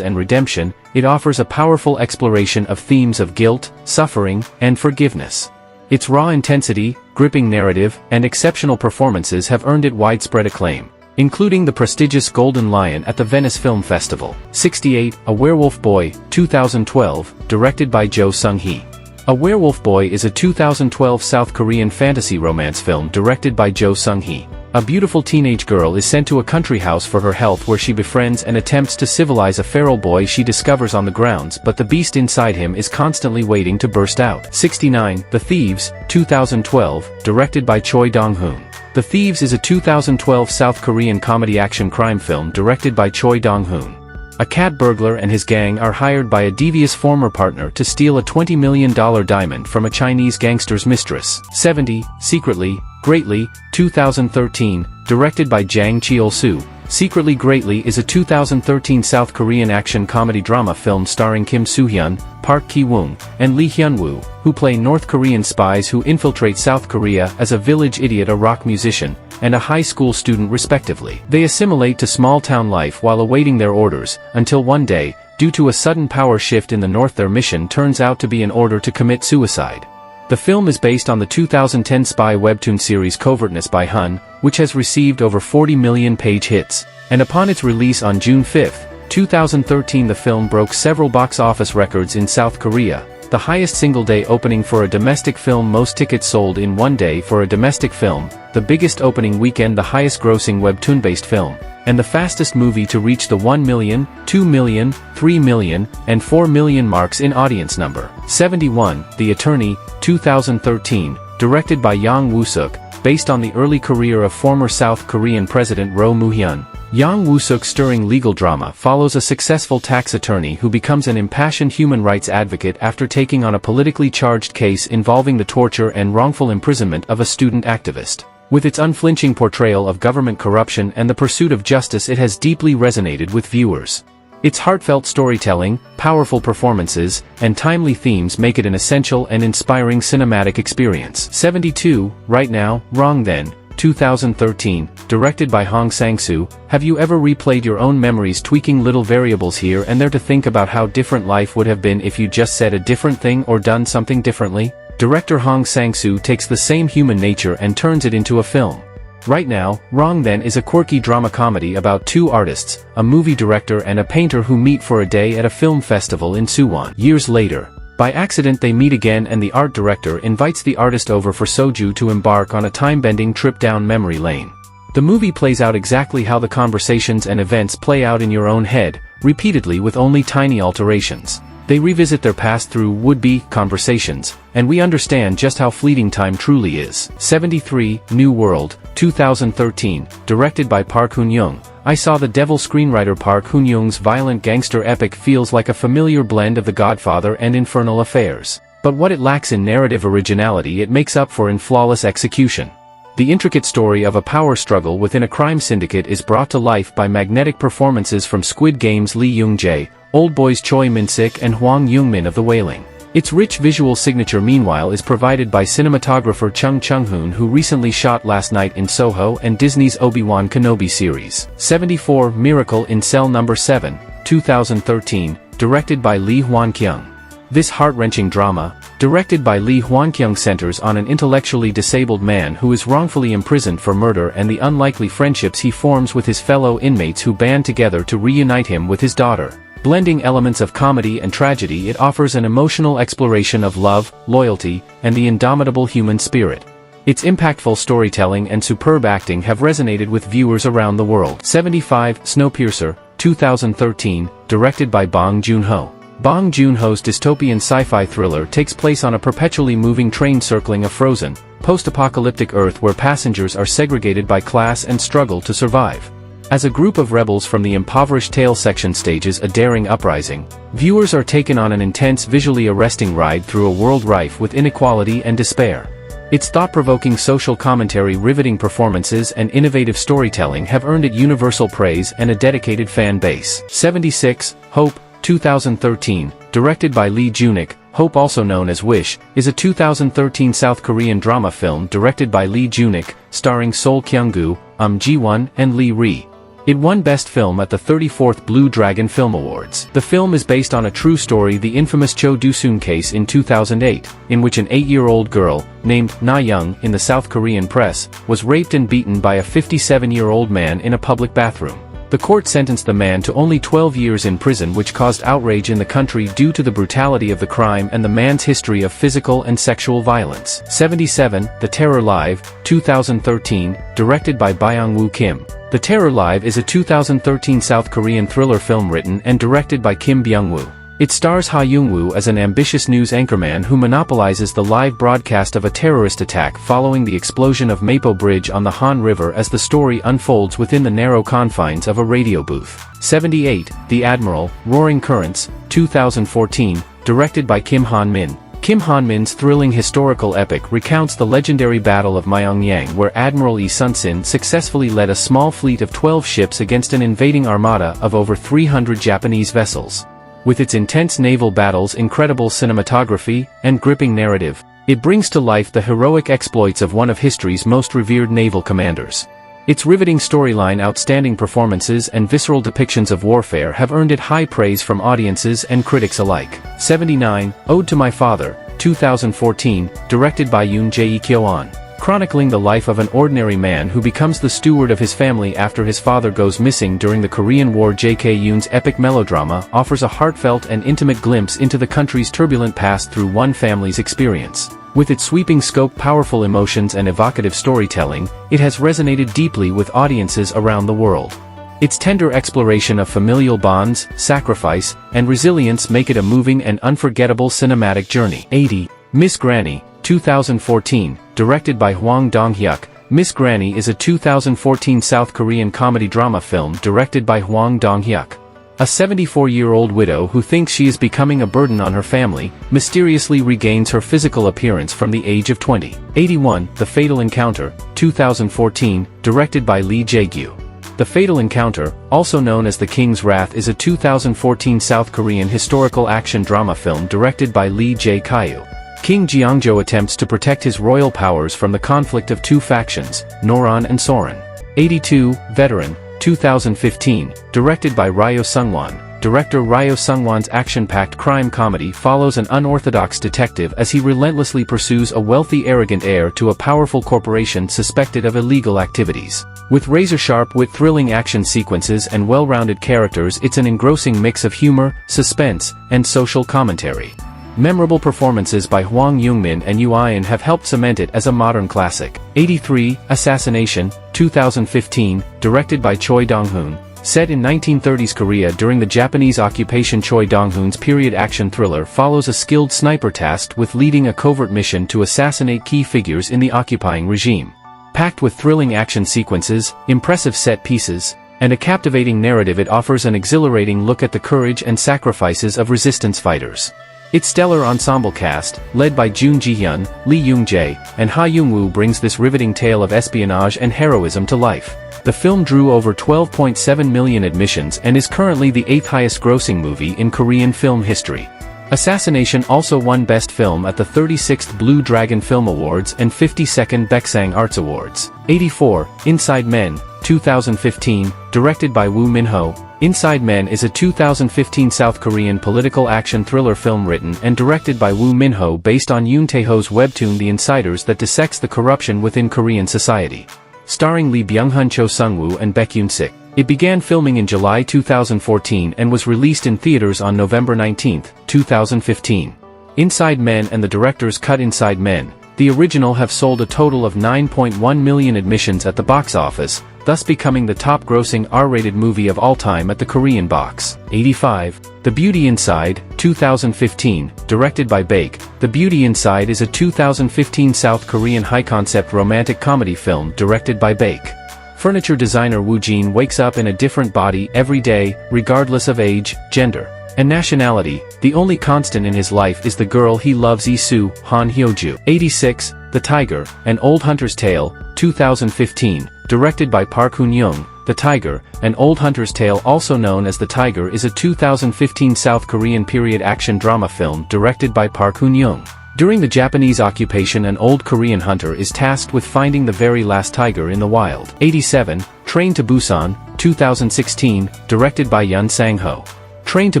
and redemption, it offers a powerful exploration of themes of guilt, suffering, and forgiveness. Its raw intensity, gripping narrative, and exceptional performances have earned it widespread acclaim, including the prestigious Golden Lion at the Venice Film Festival. 68. A Werewolf Boy, 2012, directed by Jo Sung-hee. A Werewolf Boy is a 2012 South Korean fantasy romance film directed by Jo Sung-hee. A beautiful teenage girl is sent to a country house for her health, where she befriends and attempts to civilize a feral boy she discovers on the grounds, but the beast inside him is constantly waiting to burst out. 69. The Thieves, 2012, directed by Choi Dong-hoon. The Thieves is a 2012 South Korean comedy action crime film directed by Choi Dong-hoon. A cat burglar and his gang are hired by a devious former partner to steal a $20 million diamond from a Chinese gangster's mistress. 70. Secretly, Greatly, 2013, directed by Jang Cheol-soo. Secretly Greatly is a 2013 South Korean action comedy drama film starring Kim Soo-hyun, Park Ki-woong, and Lee Hyun-woo, who play North Korean spies who infiltrate South Korea as a village idiot, a rock musician, and a high school student respectively. They assimilate to small-town life while awaiting their orders, until one day, due to a sudden power shift in the North, their mission turns out to be an order to commit suicide. The film is based on the 2010 spy webtoon series Covertness by Hun, which has received over 40 million page hits, and upon its release on June 5, 2013, the film broke several box office records in South Korea, the highest single-day opening for a domestic film, most tickets sold in one day for a domestic film, the biggest opening weekend, the highest grossing webtoon-based film, and the fastest movie to reach the 1 million, 2 million, 3 million, and 4 million marks in audience number. 71, The Attorney, 2013, directed by Yang Woo-suk, based on the early career of former South Korean President Roh Moo-hyun. Yang Woo-suk's stirring legal drama follows a successful tax attorney who becomes an impassioned human rights advocate after taking on a politically charged case involving the torture and wrongful imprisonment of a student activist. With its unflinching portrayal of government corruption and the pursuit of justice, it has deeply resonated with viewers. Its heartfelt storytelling, powerful performances, and timely themes make it an essential and inspiring cinematic experience. 72, Right Now, Wrong Then, 2013, directed by Hong Sang-soo. Have you ever replayed your own memories, tweaking little variables here and there to think about how different life would have been if you just said a different thing or done something differently? Director Hong Sang-soo takes the same human nature and turns it into a film. Right Now, Wrong Then is a quirky drama comedy about two artists, a movie director and a painter, who meet for a day at a film festival in Suwon. Years later, by accident they meet again, and the art director invites the artist over for soju to embark on a time-bending trip down memory lane. The movie plays out exactly how the conversations and events play out in your own head, repeatedly with only tiny alterations. They revisit their past through would-be conversations, and we understand just how fleeting time truly is. 73, New World, 2013, directed by Park Hoon-young. I Saw the Devil. Screenwriter Park Hoon-young's violent gangster epic feels like a familiar blend of The Godfather and Infernal Affairs. But what it lacks in narrative originality, it makes up for in flawless execution. The intricate story of a power struggle within a crime syndicate is brought to life by magnetic performances from Squid Game's Lee Young-jae, Old Boy's Choi Min-sik, and Hwang Young-min of The Wailing. Its rich visual signature, meanwhile, is provided by cinematographer Chung Chung-hoon, who recently shot Last Night in Soho and Disney's Obi-Wan Kenobi series. 74, Miracle in Cell No. 7, 2013, directed by Lee Hwan-kyung. This heart-wrenching drama, directed by Lee Hwan-kyung, centers on an intellectually disabled man who is wrongfully imprisoned for murder and the unlikely friendships he forms with his fellow inmates who band together to reunite him with his daughter. Blending elements of comedy and tragedy, it offers an emotional exploration of love, loyalty, and the indomitable human spirit. Its impactful storytelling and superb acting have resonated with viewers around the world. 75, Snowpiercer, 2013, directed by Bong Joon-ho. Bong Joon-ho's dystopian sci-fi thriller takes place on a perpetually moving train circling a frozen, post-apocalyptic Earth where passengers are segregated by class and struggle to survive. As a group of rebels from the impoverished tail section stages a daring uprising, viewers are taken on an intense, visually arresting ride through a world rife with inequality and despair. Its thought-provoking social commentary, riveting performances, and innovative storytelling have earned it universal praise and a dedicated fan base. 76, Hope, 2013, directed by Lee Junik. Hope, also known as Wish, is a 2013 South Korean drama film directed by Lee Junik, starring Sol Kyung-gu, Ji-won, and Lee Ri. It won Best Film at the 34th Blue Dragon Film Awards. The film is based on a true story, the infamous Cho Do-soon case in 2008, in which an 8-year-old girl, named Na Young in the South Korean press, was raped and beaten by a 57-year-old man in a public bathroom. The court sentenced the man to only 12 years in prison, which caused outrage in the country due to the brutality of the crime and the man's history of physical and sexual violence. 77, The Terror Live, 2013, directed by Byung-woo Kim. The Terror Live is a 2013 South Korean thriller film written and directed by Kim Byung-woo. It stars Ha Young-woo as an ambitious news anchorman who monopolizes the live broadcast of a terrorist attack following the explosion of Mapo Bridge on the Han River as the story unfolds within the narrow confines of a radio booth. 78, The Admiral, Roaring Currents, 2014, directed by Kim Han-min. Kim Han-min's thrilling historical epic recounts the legendary Battle of Myeongyang, where Admiral Lee Sun-sin successfully led a small fleet of 12 ships against an invading armada of over 300 Japanese vessels. With its intense naval battles, incredible cinematography, and gripping narrative, it brings to life the heroic exploits of one of history's most revered naval commanders. Its riveting storyline, outstanding performances, and visceral depictions of warfare have earned it high praise from audiences and critics alike. 79, Ode to My Father, 2014, directed by Yoon Jae-kyoan. chronicling the life of an ordinary man who becomes the steward of his family after his father goes missing during the Korean War. J.K. Yoon's epic melodrama offers a heartfelt and intimate glimpse into the country's turbulent past through one family's experience. With its sweeping scope, powerful emotions and evocative storytelling, it has resonated deeply with audiences around the world. Its tender exploration of familial bonds, sacrifice, and resilience make it a moving and unforgettable cinematic journey. 80. Miss Granny, 2014, directed by Hwang Dong-hyuk. Miss Granny is a 2014 South Korean comedy-drama film directed by Hwang Dong-hyuk. A 74-year-old widow who thinks she is becoming a burden on her family, mysteriously regains her physical appearance from the age of 20. 81. The Fatal Encounter, 2014, directed by Lee Jae-gyu. The Fatal Encounter, also known as The King's Wrath, is a 2014 South Korean historical action drama film directed by Lee Jae-kyu. King Jeongjo attempts to protect his royal powers from the conflict of two factions, Noron and Sorin. 82. Veteran, 2015, directed by Ryo Seung-won. Director Ryo Seung-won's action-packed crime comedy follows an unorthodox detective as he relentlessly pursues a wealthy, arrogant heir to a powerful corporation suspected of illegal activities. With razor-sharp wit, thrilling action sequences, and well-rounded characters, it's an engrossing mix of humor, suspense, and social commentary. Memorable performances by Hwang Young-min and Yoo In have helped cement it as a modern classic. 83. Assassination, 2015, directed by Choi Dong-hoon. Set in 1930s Korea during the Japanese occupation, Choi Dong-hoon's period action thriller follows a skilled sniper tasked with leading a covert mission to assassinate key figures in the occupying regime. Packed with thrilling action sequences, impressive set pieces, and a captivating narrative, it offers an exhilarating look at the courage and sacrifices of resistance fighters. Its stellar ensemble cast, led by Jun Ji-hyun, Lee Young-jae, and Ha Young-woo, brings this riveting tale of espionage and heroism to life. The film drew over 12.7 million admissions and is currently the 8th highest-grossing movie in Korean film history. Assassination also won Best Film at the 36th Blue Dragon Film Awards and 52nd Baeksang Arts Awards. 84. Inside Men, 2015, directed by Woo Min-ho. Inside Men is a 2015 South Korean political action thriller film written and directed by Woo Min-ho based on Yoon Tae-ho's webtoon The Insiders that dissects the corruption within Korean society. Starring Lee Byung-hun, Cho Sung-woo, and Baekhyun-sik. It began filming in July 2014 and was released in theaters on November 19, 2015. Inside Men and the director's cut Inside Men, the original, have sold a total of 9.1 million admissions at the box office, thus becoming the top-grossing R-rated movie of all time at the Korean box. 85. The Beauty Inside, 2015, directed by Baek. The Beauty Inside is a 2015 South Korean high-concept romantic comedy film directed by Baek. Furniture designer Woo Jin wakes up in a different body every day, regardless of age, gender, and nationality. The only constant in his life is the girl he loves, Lee-soo, Han Hyo-ju. 86. The Tiger, An Old Hunter's Tale, 2015, directed by Park Hoon-young. The Tiger, An Old Hunter's Tale, also known as The Tiger, is a 2015 South Korean period action drama film directed by Park Hoon-young. During the Japanese occupation, an old Korean hunter is tasked with finding the very last tiger in the wild. 87. Train to Busan, 2016, directed by Yun Sang-ho. Train to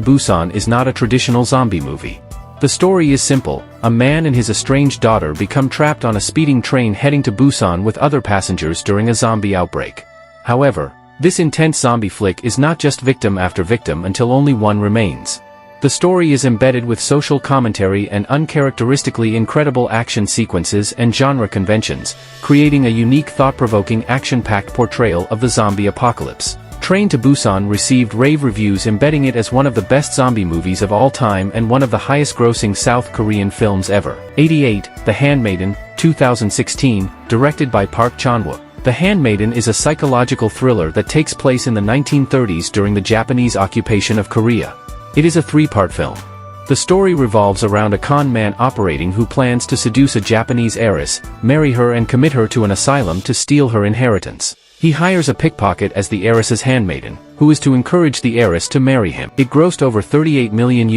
Busan is not a traditional zombie movie. The story is simple. A man and his estranged daughter become trapped on a speeding train heading to Busan with other passengers during a zombie outbreak. However, this intense zombie flick is not just victim after victim until only one remains. The story is embedded with social commentary and uncharacteristically incredible action sequences and genre conventions, creating a unique, thought-provoking, action-packed portrayal of the zombie apocalypse. Train to Busan received rave reviews, embedding it as one of the best zombie movies of all time and one of the highest-grossing South Korean films ever. 88. The Handmaiden, 2016, directed by Park Chan-wook. The Handmaiden is a psychological thriller that takes place in the 1930s during the Japanese occupation of Korea. It is a three-part film. The story revolves around a con man operating who plans to seduce a Japanese heiress, marry her and commit her to an asylum to steal her inheritance. He hires a pickpocket as the heiress's handmaiden, who is to encourage the heiress to marry him. It grossed over $38 million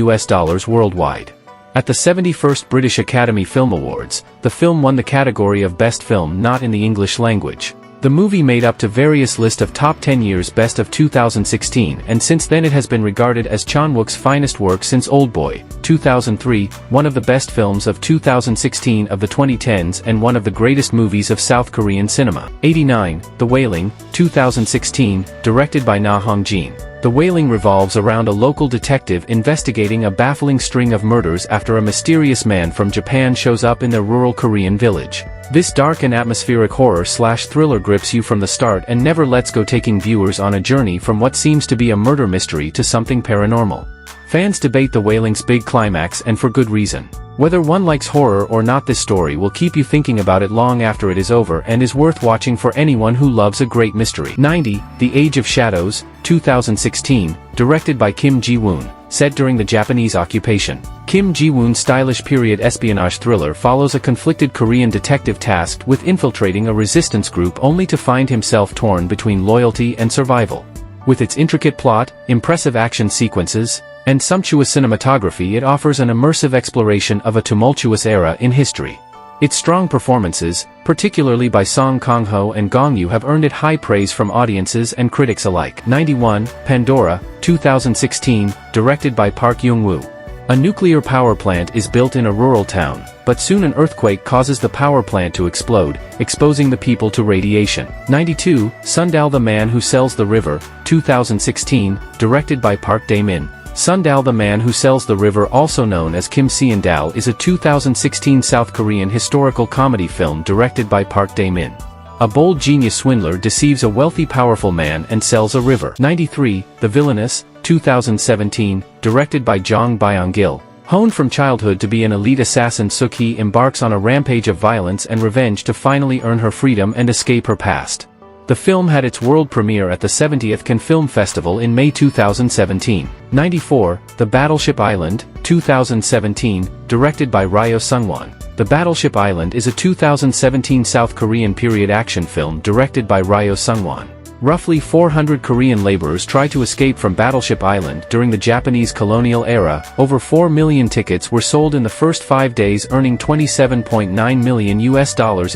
worldwide. At the 71st British Academy Film Awards, the film won the category of Best Film Not in the English Language. The movie made up to various list of top 10 years best of 2016, and since then it has been regarded as Chan Wook's finest work since Oldboy, 2003, one of the best films of 2016 of the 2010s and one of the greatest movies of South Korean cinema. 89, The Wailing, 2016, directed by Na Hong-jin. The Wailing revolves around a local detective investigating a baffling string of murders after a mysterious man from Japan shows up in their rural Korean village. This dark and atmospheric horror/thriller grips you from the start and never lets go, taking viewers on a journey from what seems to be a murder mystery to something paranormal. Fans debate The Wailing's big climax, and for good reason. Whether one likes horror or not, this story will keep you thinking about it long after it is over and is worth watching for anyone who loves a great mystery. 90, The Age of Shadows, 2016, directed by Kim Ji-woon. Set during the Japanese occupation, Kim Ji-woon's stylish period espionage thriller follows a conflicted Korean detective tasked with infiltrating a resistance group only to find himself torn between loyalty and survival. With its intricate plot, impressive action sequences, and sumptuous cinematography, it offers an immersive exploration of a tumultuous era in history. Its strong performances, particularly by Song Kang-ho and Gong Yoo, have earned it high praise from audiences and critics alike. 91, Pandora, 2016, directed by Park Young-woo. A nuclear power plant is built in a rural town, but soon an earthquake causes the power plant to explode, exposing the people to radiation. 92, Sundal the Man Who Sells the River, 2016, directed by Park Dae-min. Sundal the Man Who Sells the River, also known as Kim Seon-dal, is a 2016 South Korean historical comedy film directed by Park Dae-min. A bold genius swindler deceives a wealthy powerful man and sells a river. 93, The Villainess, 2017, directed by Jong Byung-gil. Honed from childhood to be an elite assassin, Suk-hee embarks on a rampage of violence and revenge to finally earn her freedom and escape her past. The film had its world premiere at the 70th Cannes Film Festival in May 2017. 94, The Battleship Island, 2017, directed by Ryo Sung-won. The Battleship Island is a 2017 South Korean period action film directed by Ryo Sung-won. Roughly 400 Korean laborers try to escape from Battleship Island during the Japanese colonial era. Over 4 million tickets were sold in the first 5 days, earning $27.9 million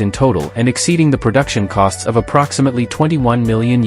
in total and exceeding the production costs of approximately $21 million.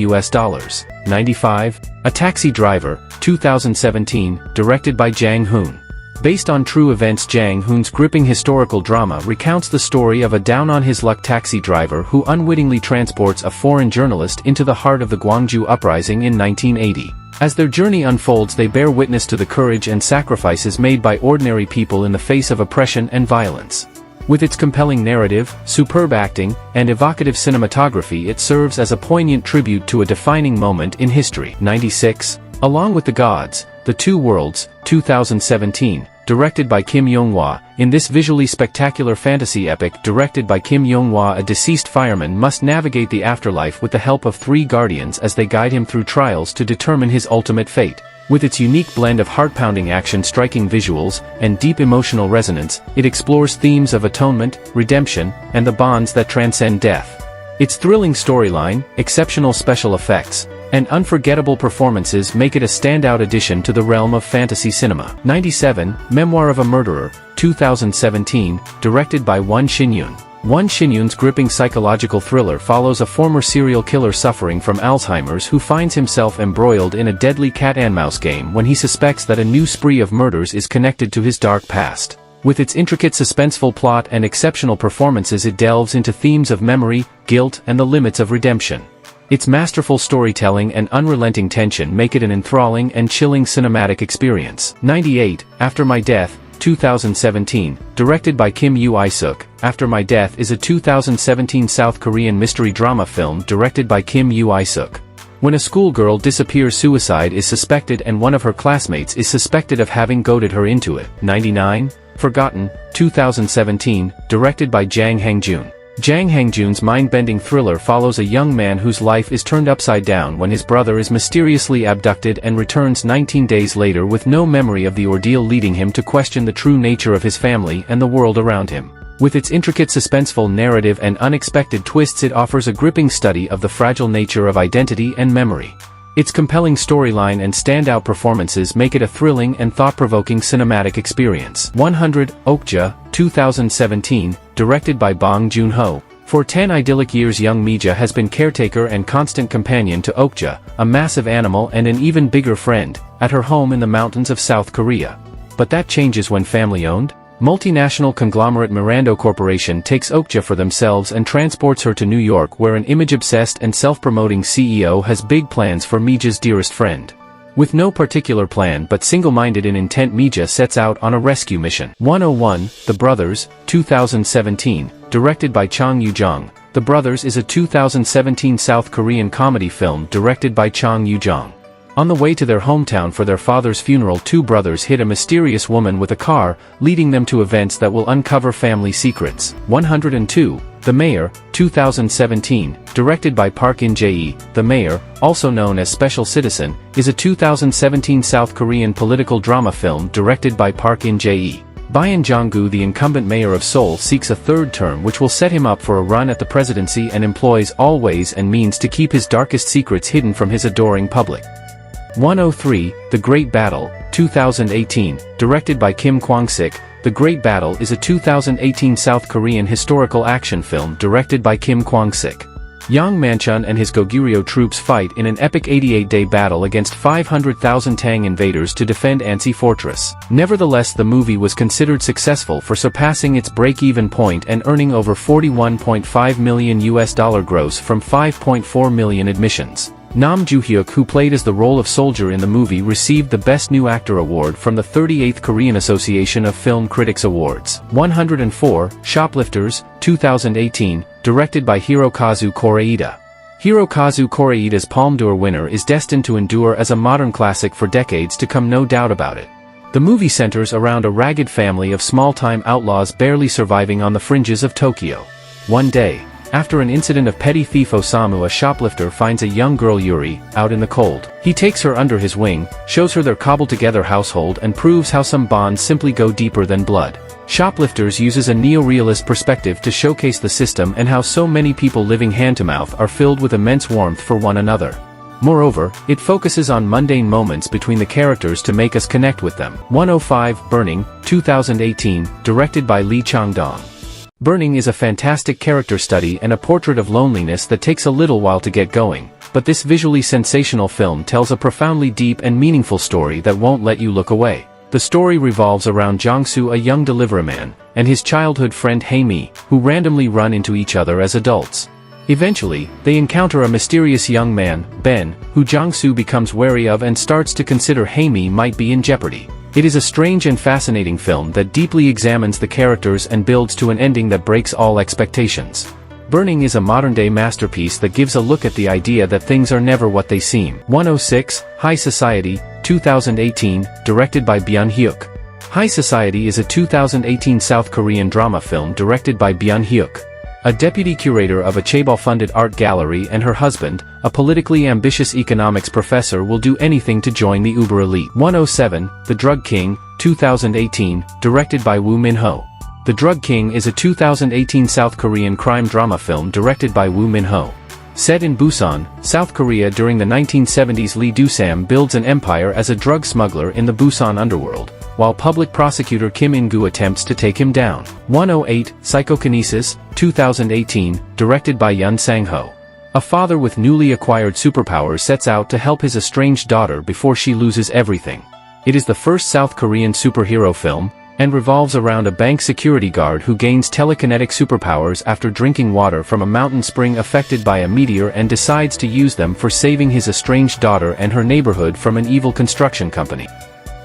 95, A Taxi Driver, 2017, directed by Jang Hoon. Based on true events, Jang Hoon's gripping historical drama recounts the story of a down-on-his-luck taxi driver who unwittingly transports a foreign journalist into the heart of the Gwangju Uprising in 1980. As their journey unfolds, they bear witness to the courage and sacrifices made by ordinary people in the face of oppression and violence. With its compelling narrative, superb acting, and evocative cinematography, it serves as a poignant tribute to a defining moment in history. 96, Along with the Gods, The Two Worlds, 2017, directed by Kim Young-hwa. In this visually spectacular fantasy epic directed by Kim Young-hwa, a deceased fireman must navigate the afterlife with the help of 3 guardians as they guide him through trials to determine his ultimate fate. With its unique blend of heart-pounding action, striking visuals, and deep emotional resonance, it explores themes of atonement, redemption, and the bonds that transcend death. Its thrilling storyline, exceptional special effects, and unforgettable performances make it a standout addition to the realm of fantasy cinema. 97, Memoir of a Murderer, 2017, directed by Won Shin-yoon. Won Shin-yoon's gripping psychological thriller follows a former serial killer suffering from Alzheimer's who finds himself embroiled in a deadly cat-and-mouse game when he suspects that a new spree of murders is connected to his dark past. With its intricate suspenseful plot and exceptional performances, it delves into themes of memory, guilt, and the limits of redemption. Its masterful storytelling and unrelenting tension make it an enthralling and chilling cinematic experience. 98, After My Death, 2017, directed by Kim Yoo-isuk. After My Death is a 2017 South Korean mystery drama film directed by Kim Yoo-isuk. When a schoolgirl disappears, suicide is suspected and one of her classmates is suspected of having goaded her into it. 99, Forgotten, 2017, directed by Jang Hang-joon. Jang Hang-joon's mind-bending thriller follows a young man whose life is turned upside down when his brother is mysteriously abducted and returns 19 days later with no memory of the ordeal, leading him to question the true nature of his family and the world around him. With its intricate suspenseful narrative and unexpected twists, it offers a gripping study of the fragile nature of identity and memory. Its compelling storyline and standout performances make it a thrilling and thought-provoking cinematic experience. 100, Okja, 2017, directed by Bong Joon-ho. For 10 idyllic years young Mija has been caretaker and constant companion to Okja, a massive animal and an even bigger friend, at her home in the mountains of South Korea. But that changes when family-owned, multinational conglomerate Mirando Corporation takes Okja for themselves and transports her to New York, where an image-obsessed and self-promoting CEO has big plans for Mija's dearest friend. With no particular plan but single-minded in intent, Mija sets out on a rescue mission. 101, The Brothers, 2017, directed by Chang Yoo-jong. The Brothers is a 2017 South Korean comedy film directed by Chang Yoo-jong. On the way to their hometown for their father's funeral, two brothers hit a mysterious woman with a car, leading them to events that will uncover family secrets. 102, The Mayor, 2017, directed by Park In-jae. The Mayor, also known as Special Citizen, is a 2017 South Korean political drama film directed by Park In-jae. Byun Jong-gu, the incumbent mayor of Seoul, seeks a third term which will set him up for a run at the presidency and employs all ways and means to keep his darkest secrets hidden from his adoring public. 103, The Great Battle, 2018, directed by Kim Kwang-sik. The Great Battle is a 2018 South Korean historical action film directed by Kim Kwang-sik. Yang Manchun and his Goguryeo troops fight in an epic 88-day battle against 500,000 Tang invaders to defend Ansi Fortress. Nevertheless, the movie was considered successful for surpassing its break-even point and earning over $41.5 million gross from 5.4 million admissions. Nam Joo-hyuk, who played as the role of soldier in the movie, received the Best New Actor award from the 38th Korean Association of Film Critics Awards. 104, Shoplifters, 2018, directed by Hirokazu Koreeda. Hirokazu Koreeda's Palme d'Or winner is destined to endure as a modern classic for decades to come, no doubt about it. The movie centers around a ragged family of small-time outlaws barely surviving on the fringes of Tokyo. One day, after an incident of petty thief Osamu, a shoplifter finds a young girl, Yuri, out in the cold. He takes her under his wing, shows her their cobbled-together household, and proves how some bonds simply go deeper than blood. Shoplifters uses a neo-realist perspective to showcase the system and how so many people living hand-to-mouth are filled with immense warmth for one another. Moreover, it focuses on mundane moments between the characters to make us connect with them. 105, Burning, 2018, directed by Lee Chang-dong. Burning is a fantastic character study and a portrait of loneliness that takes a little while to get going, but this visually sensational film tells a profoundly deep and meaningful story that won't let you look away. The story revolves around Jong-soo, a young deliveryman, and his childhood friend Hae-mi, who randomly run into each other as adults. Eventually, they encounter a mysterious young man, Ben, who Jong-soo becomes wary of and starts to consider Hae-mi might be in jeopardy. It is a strange and fascinating film that deeply examines the characters and builds to an ending that breaks all expectations. Burning is a modern-day masterpiece that gives a look at the idea that things are never what they seem. 106, High Society, 2018, directed by Byun Hyuk. High Society is a 2018 South Korean drama film directed by Byun Hyuk. A deputy curator of a chaebol-funded art gallery and her husband, a politically ambitious economics professor, will do anything to join the uber elite. 107, The Drug King, 2018, directed by Woo Min-ho. The Drug King is a 2018 South Korean crime drama film directed by Woo Min-ho. Set in Busan, South Korea during the 1970s, Lee Do-sam builds an empire as a drug smuggler in the Busan underworld, while public prosecutor Kim In-gu attempts to take him down. 108, Psychokinesis, 2018, directed by Yoon Sang-ho. A father with newly acquired superpowers sets out to help his estranged daughter before she loses everything. It is the first South Korean superhero film, and revolves around a bank security guard who gains telekinetic superpowers after drinking water from a mountain spring affected by a meteor and decides to use them for saving his estranged daughter and her neighborhood from an evil construction company.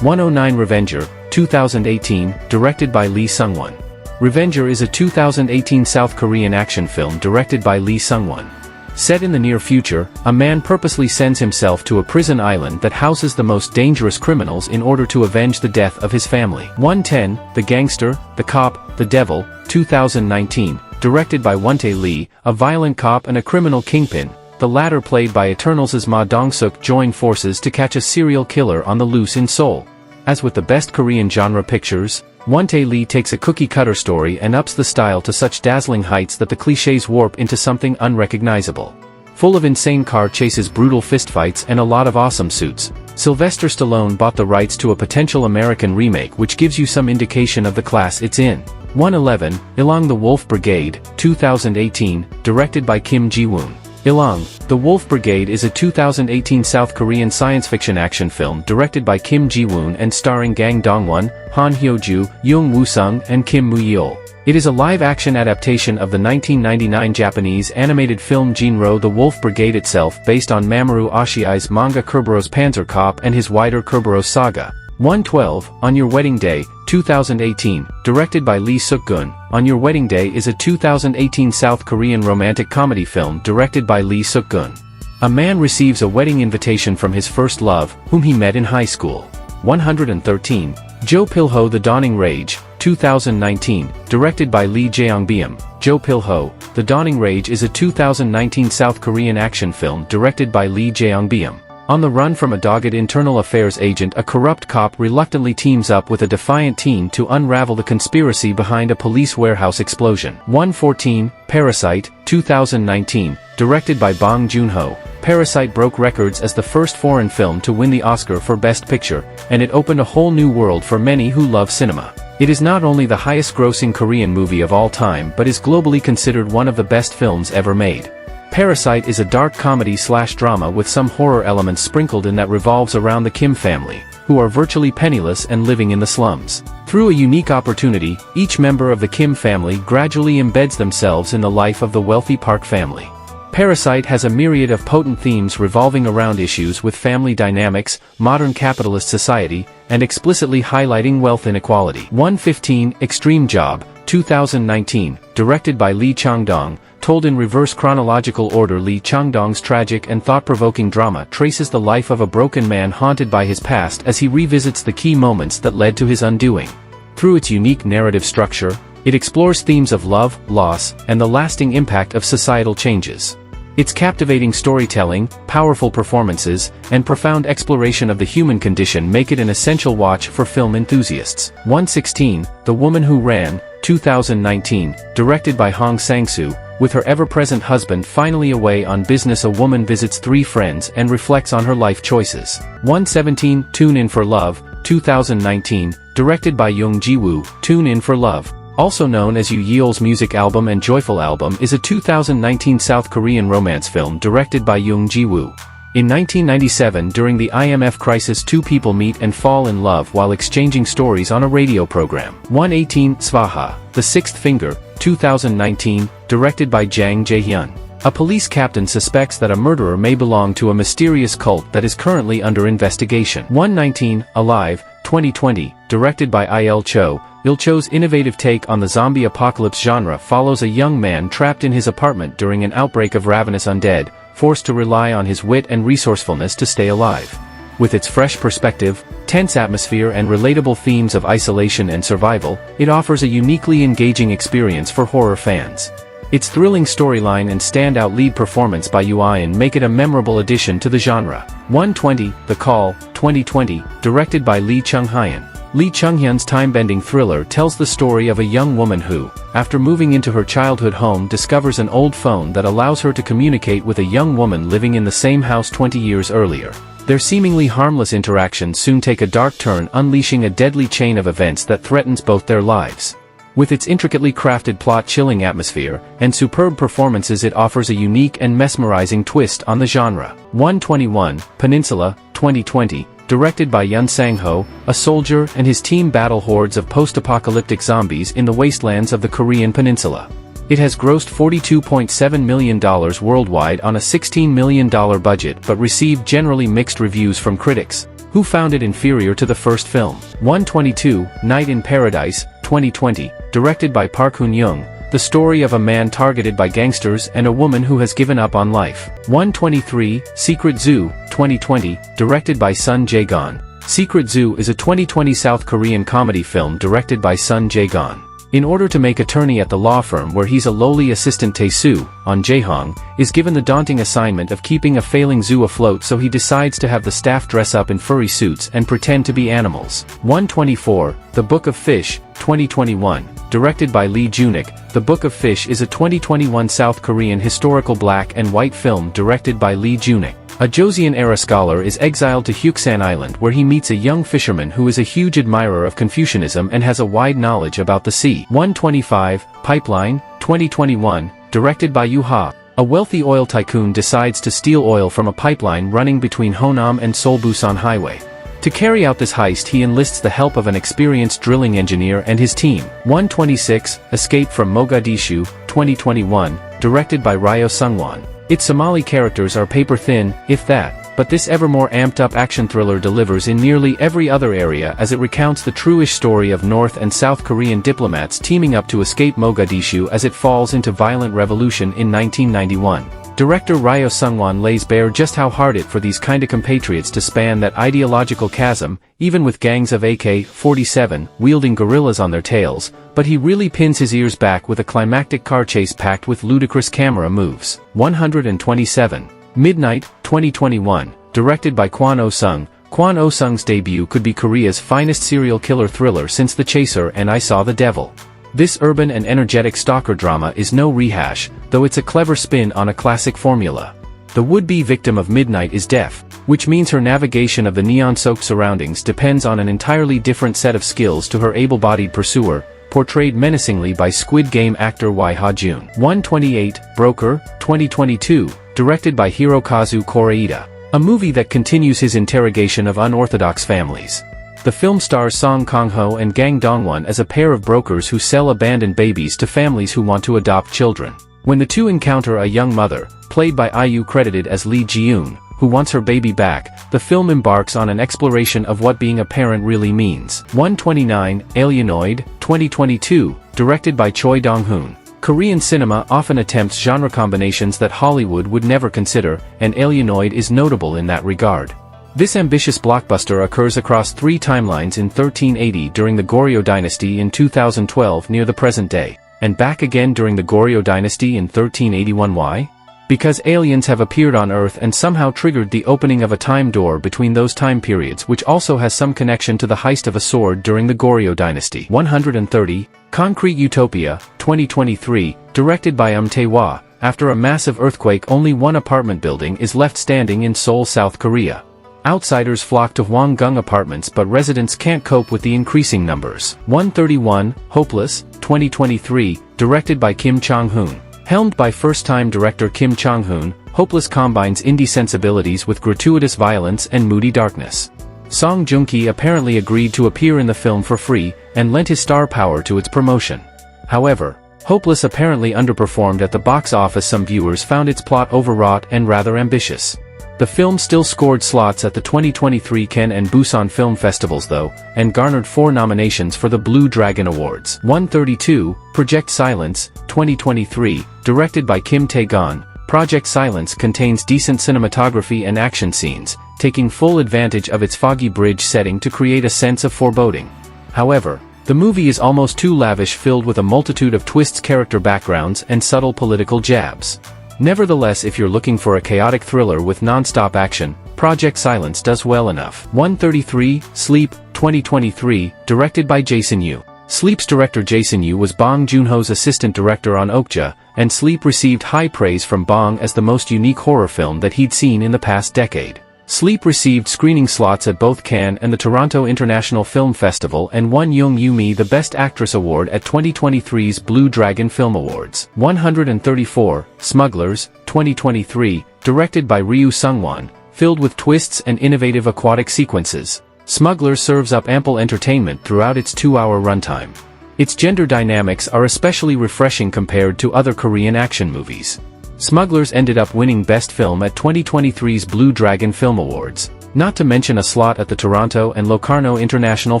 109, Revenger, 2018, directed by Lee Sung-won. Revenger is a 2018 South Korean action film directed by Lee Sung-won. Set in the near future, a man purposely sends himself to a prison island that houses the most dangerous criminals in order to avenge the death of his family. 110, The Gangster, The Cop, The Devil, 2019, directed by Won-tae Lee, a violent cop and a criminal kingpin, the latter played by Eternals' Ma Dong-suk, join forces to catch a serial killer on the loose in Seoul. As with the best Korean genre pictures, Won-tae Lee takes a cookie-cutter story and ups the style to such dazzling heights that the clichés warp into something unrecognizable. Full of insane car chases, brutal fistfights, and a lot of awesome suits, Sylvester Stallone bought the rights to a potential American remake which gives you some indication of the class it's in. 111, Ilang the Wolf Brigade, 2018, directed by Kim Ji-woon. Ilang, The Wolf Brigade is a 2018 South Korean science fiction action film directed by Kim Ji-woon and starring Kang Dong-won, Han Hyo-ju, Young Woo-sung, and Kim Moo-yeol. It is a live-action adaptation of the 1999 Japanese animated film Jinro The Wolf Brigade itself, based on Mamoru Oshii's manga Kerberos Panzer Cop and his wider Kerberos saga. 112, On Your Wedding Day, 2018, directed by Lee Suk-gun. On Your Wedding Day is a 2018 South Korean romantic comedy film directed by Lee Suk-gun. A man receives a wedding invitation from his first love, whom he met in high school. 113, Jo Pil-ho The Dawning Rage, 2019, directed by Lee Jae-byum. Jo Pil-ho, The Dawning Rage is a 2019 South Korean action film directed by Lee Jae-byum. On the run from a dogged internal affairs agent, a corrupt cop reluctantly teams up with a defiant teen to unravel the conspiracy behind a police warehouse explosion. 114, Parasite, 2019, directed by Bong Joon-ho. Parasite broke records as the first foreign film to win the Oscar for Best Picture, and it opened a whole new world for many who love cinema. It is not only the highest-grossing Korean movie of all time but is globally considered one of the best films ever made. Parasite is a dark comedy/drama with some horror elements sprinkled in that revolves around the Kim family, who are virtually penniless and living in the slums. Through a unique opportunity, each member of the Kim family gradually embeds themselves in the life of the wealthy Park family. Parasite has a myriad of potent themes revolving around issues with family dynamics, modern capitalist society, and explicitly highlighting wealth inequality. 115, Extreme Job, 2019, directed by Lee Chang-dong. Told in reverse chronological order, Lee Chang-dong's tragic and thought-provoking drama traces the life of a broken man haunted by his past as he revisits the key moments that led to his undoing. Through its unique narrative structure, it explores themes of love, loss, and the lasting impact of societal changes. Its captivating storytelling, powerful performances, and profound exploration of the human condition make it an essential watch for film enthusiasts. 116, The Woman Who Ran, 2019, directed by Hong Sang-soo. With her ever-present husband finally away on business, a woman visits three friends and reflects on her life choices. 117, Tune In for Love, 2019, directed by Young Ji-woo. Tune In for Love, also known as Yoo Yeol's music album and joyful album, is a 2019 South Korean romance film directed by Young Ji-woo. In 1997, during the IMF crisis, two people meet and fall in love while exchanging stories on a radio program. 118, Svaha, The Sixth Finger, 2019, directed by Jang Jae-hyun. A police captain suspects that a murderer may belong to a mysterious cult that is currently under investigation. 119, Alive, 2020, directed by Il Cho. Il Cho's innovative take on the zombie apocalypse genre follows a young man trapped in his apartment during an outbreak of ravenous undead, forced to rely on his wit and resourcefulness to stay alive. With its fresh perspective, tense atmosphere, and relatable themes of isolation and survival, it offers a uniquely engaging experience for horror fans. Its thrilling storyline and standout lead performance by Yoo In make it a memorable addition to the genre. 120, The Call, 2020, directed by Lee Chung-hyun. Lee Chung-hyun's time-bending thriller tells the story of a young woman who, after moving into her childhood home, discovers an old phone that allows her to communicate with a young woman living in the same house 20 years earlier. Their seemingly harmless interactions soon take a dark turn, unleashing a deadly chain of events that threatens both their lives. With its intricately crafted plot-chilling atmosphere and superb performances, it offers a unique and mesmerizing twist on the genre. 121, Peninsula, 2020, directed by Yoon Sang-ho. A soldier and his team battle hordes of post-apocalyptic zombies in the wastelands of the Korean peninsula. It has grossed $42.7 million worldwide on a $16 million budget but received generally mixed reviews from critics, who found it inferior to the first film. 122, Night in Paradise, 2020, directed by Park Hoon-young. The story of a man targeted by gangsters and a woman who has given up on life. 123, Secret Zoo, 2020, directed by Sun Jae-gon. Secret Zoo is a 2020 South Korean comedy film directed by Sun Jae-gon. In order to make attorney at the law firm where he's a lowly assistant, Tae-soo, On Jae-hong, is given the daunting assignment of keeping a failing zoo afloat, so he decides to have the staff dress up in furry suits and pretend to be animals. 124, The Book of Fish, 2021, directed by Lee Junik. The Book of Fish is a 2021 South Korean historical black and white film directed by Lee Junik. A Joseon-era scholar is exiled to Hyuksan Island where he meets a young fisherman who is a huge admirer of Confucianism and has a wide knowledge about the sea. 125, Pipeline, 2021, directed by Yu Ha. A wealthy oil tycoon decides to steal oil from a pipeline running between Honam and Seoul-Busan Highway. To carry out this heist he enlists the help of an experienced drilling engineer and his team. 126, Escape from Mogadishu, 2021, directed by Ryo Sungwon. Its Somali characters are paper-thin, if that, but this ever more amped-up action thriller delivers in nearly every other area as it recounts the true-ish story of North and South Korean diplomats teaming up to escape Mogadishu as it falls into violent revolution in 1991. Director Ryo Sungwon lays bare just how hard it for these kinda compatriots to span that ideological chasm, even with gangs of AK-47 wielding gorillas on their tails, but he really pins his ears back with a climactic car chase packed with ludicrous camera moves. 127. Midnight, 2021, directed by Kwon Oh-sung. Kwon Oh-sung's debut could be Korea's finest serial killer thriller since The Chaser and I Saw the Devil. This urban and energetic stalker drama is no rehash, though it's a clever spin on a classic formula. The would-be victim of Midnight is deaf, which means her navigation of the neon-soaked surroundings depends on an entirely different set of skills to her able-bodied pursuer, portrayed menacingly by Squid Game actor Wi Ha-jun. 128, Broker, 2022, directed by Hirokazu Koreeda. A movie that continues his interrogation of unorthodox families. The film stars Song Kang-ho and Gang Dong-won as a pair of brokers who sell abandoned babies to families who want to adopt children. When the two encounter a young mother, played by IU credited as Lee Ji-yoon, who wants her baby back, the film embarks on an exploration of what being a parent really means. 129, Alienoid, 2022, directed by Choi Dong-hoon. Korean cinema often attempts genre combinations that Hollywood would never consider, and Alienoid is notable in that regard. This ambitious blockbuster occurs across 3 timelines in 1380 during the Goryeo dynasty in 2012 near the present day, and back again during the Goryeo dynasty in 1381. Why? Because aliens have appeared on Earth and somehow triggered the opening of a time door between those time periods, which also has some connection to the heist of a sword during the Goryeo dynasty. 130, Concrete Utopia, 2023, directed by Tae-wah. After a massive earthquake, only one apartment building is left standing in Seoul, South Korea. Outsiders flock to Hwanggung apartments, but residents can't cope with the increasing numbers. 131, Hopeless, 2023, directed by Kim Chong-hoon. Helmed by first-time director Kim Chong-hoon, Hopeless combines indie sensibilities with gratuitous violence and moody darkness. Song Joong-ki apparently agreed to appear in the film for free, and lent his star power to its promotion. However, Hopeless apparently underperformed at the box office. Some viewers found its plot overwrought and rather ambitious. The film still scored slots at the 2023 Cannes and Busan Film Festivals though, and garnered 4 nominations for the Blue Dragon Awards. 132, Project Silence, 2023, directed by Kim Tae-gon. Project Silence contains decent cinematography and action scenes, taking full advantage of its foggy bridge setting to create a sense of foreboding. However, the movie is almost too lavish, filled with a multitude of twists, character backgrounds, and subtle political jabs. Nevertheless, if you're looking for a chaotic thriller with non-stop action, Project Silence does well enough. 133, Sleep, 2023, directed by Jason Yu. Sleep's director Jason Yu was Bong Joon-ho's assistant director on Okja, and Sleep received high praise from Bong as the most unique horror film that he'd seen in the past decade. Sleep received screening slots at both Cannes and the Toronto International Film Festival and won Young Yoo-mi the Best Actress Award at 2023's Blue Dragon Film Awards. 134, Smugglers, 2023, directed by Ryu Sungwon, filled with twists and innovative aquatic sequences. Smugglers serves up ample entertainment throughout its 2-hour runtime. Its gender dynamics are especially refreshing compared to other Korean action movies. Smugglers ended up winning Best Film at 2023's Blue Dragon Film Awards, not to mention a slot at the Toronto and Locarno International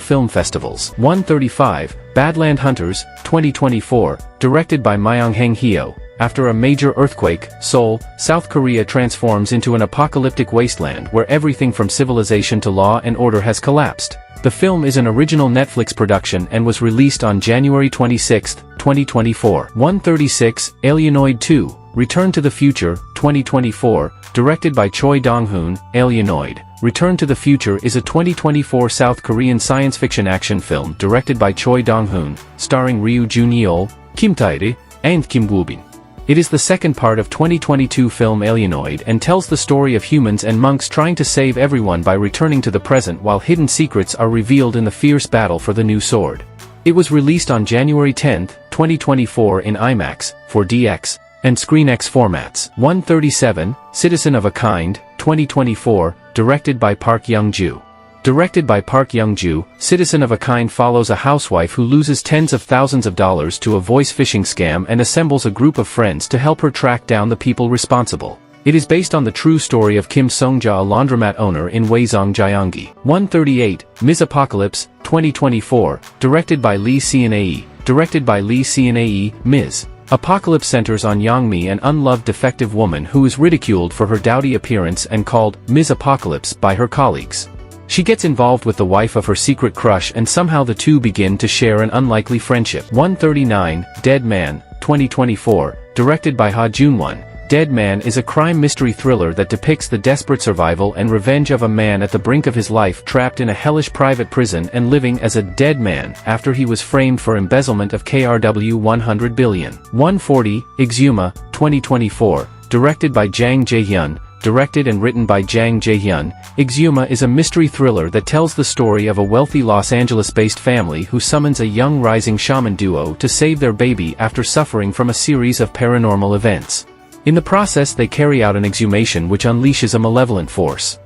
Film Festivals. 135, Badland Hunters, 2024, directed by Myung-hae Hyo. After a major earthquake, Seoul, South Korea transforms into an apocalyptic wasteland where everything from civilization to law and order has collapsed. The film is an original Netflix production and was released on January 26, 2024. 136, Alienoid 2, Return to the Future, 2024, directed by Choi Dong-hoon. Alienoid, Return to the Future is a 2024 South Korean science fiction action film directed by Choi Dong-hoon, starring Ryu Jun-yeol, Kim Tae-ri, and Kim Woo-bin. It is the second part of 2022 film Alienoid and tells the story of humans and monks trying to save everyone by returning to the present while hidden secrets are revealed in the fierce battle for the new sword. It was released on January 10, 2024 in IMAX, 4DX, and ScreenX formats. 137, Citizen of a Kind, 2024, directed by Park Young-joo. Directed by Park Young-joo, Citizen of a Kind follows a housewife who loses tens of thousands of dollars to a voice phishing scam and assembles a group of friends to help her track down the people responsible. It is based on the true story of Kim Sung-ja, a laundromat owner in Hwaseong, Gyeonggi. 138, Ms. Apocalypse, 2024, directed by Lee Seon-ae. Directed by Lee Seon-ae, Ms. Apocalypse centers on Youngmi, an unloved defective woman who is ridiculed for her dowdy appearance and called Ms. Apocalypse by her colleagues. She gets involved with the wife of her secret crush and somehow the two begin to share an unlikely friendship. 139, Dead Man, 2024, directed by Ha Jun-won. Dead Man is a crime mystery thriller that depicts the desperate survival and revenge of a man at the brink of his life, trapped in a hellish private prison and living as a dead man after he was framed for embezzlement of KRW 100 billion. 140, Exuma, 2024, directed by Jang Jae-hyun. Directed and written by Jang Jae-hyun, Exuma is a mystery thriller that tells the story of a wealthy Los Angeles-based family who summons a young rising shaman duo to save their baby after suffering from a series of paranormal events. In the process, they carry out an exhumation which unleashes a malevolent force.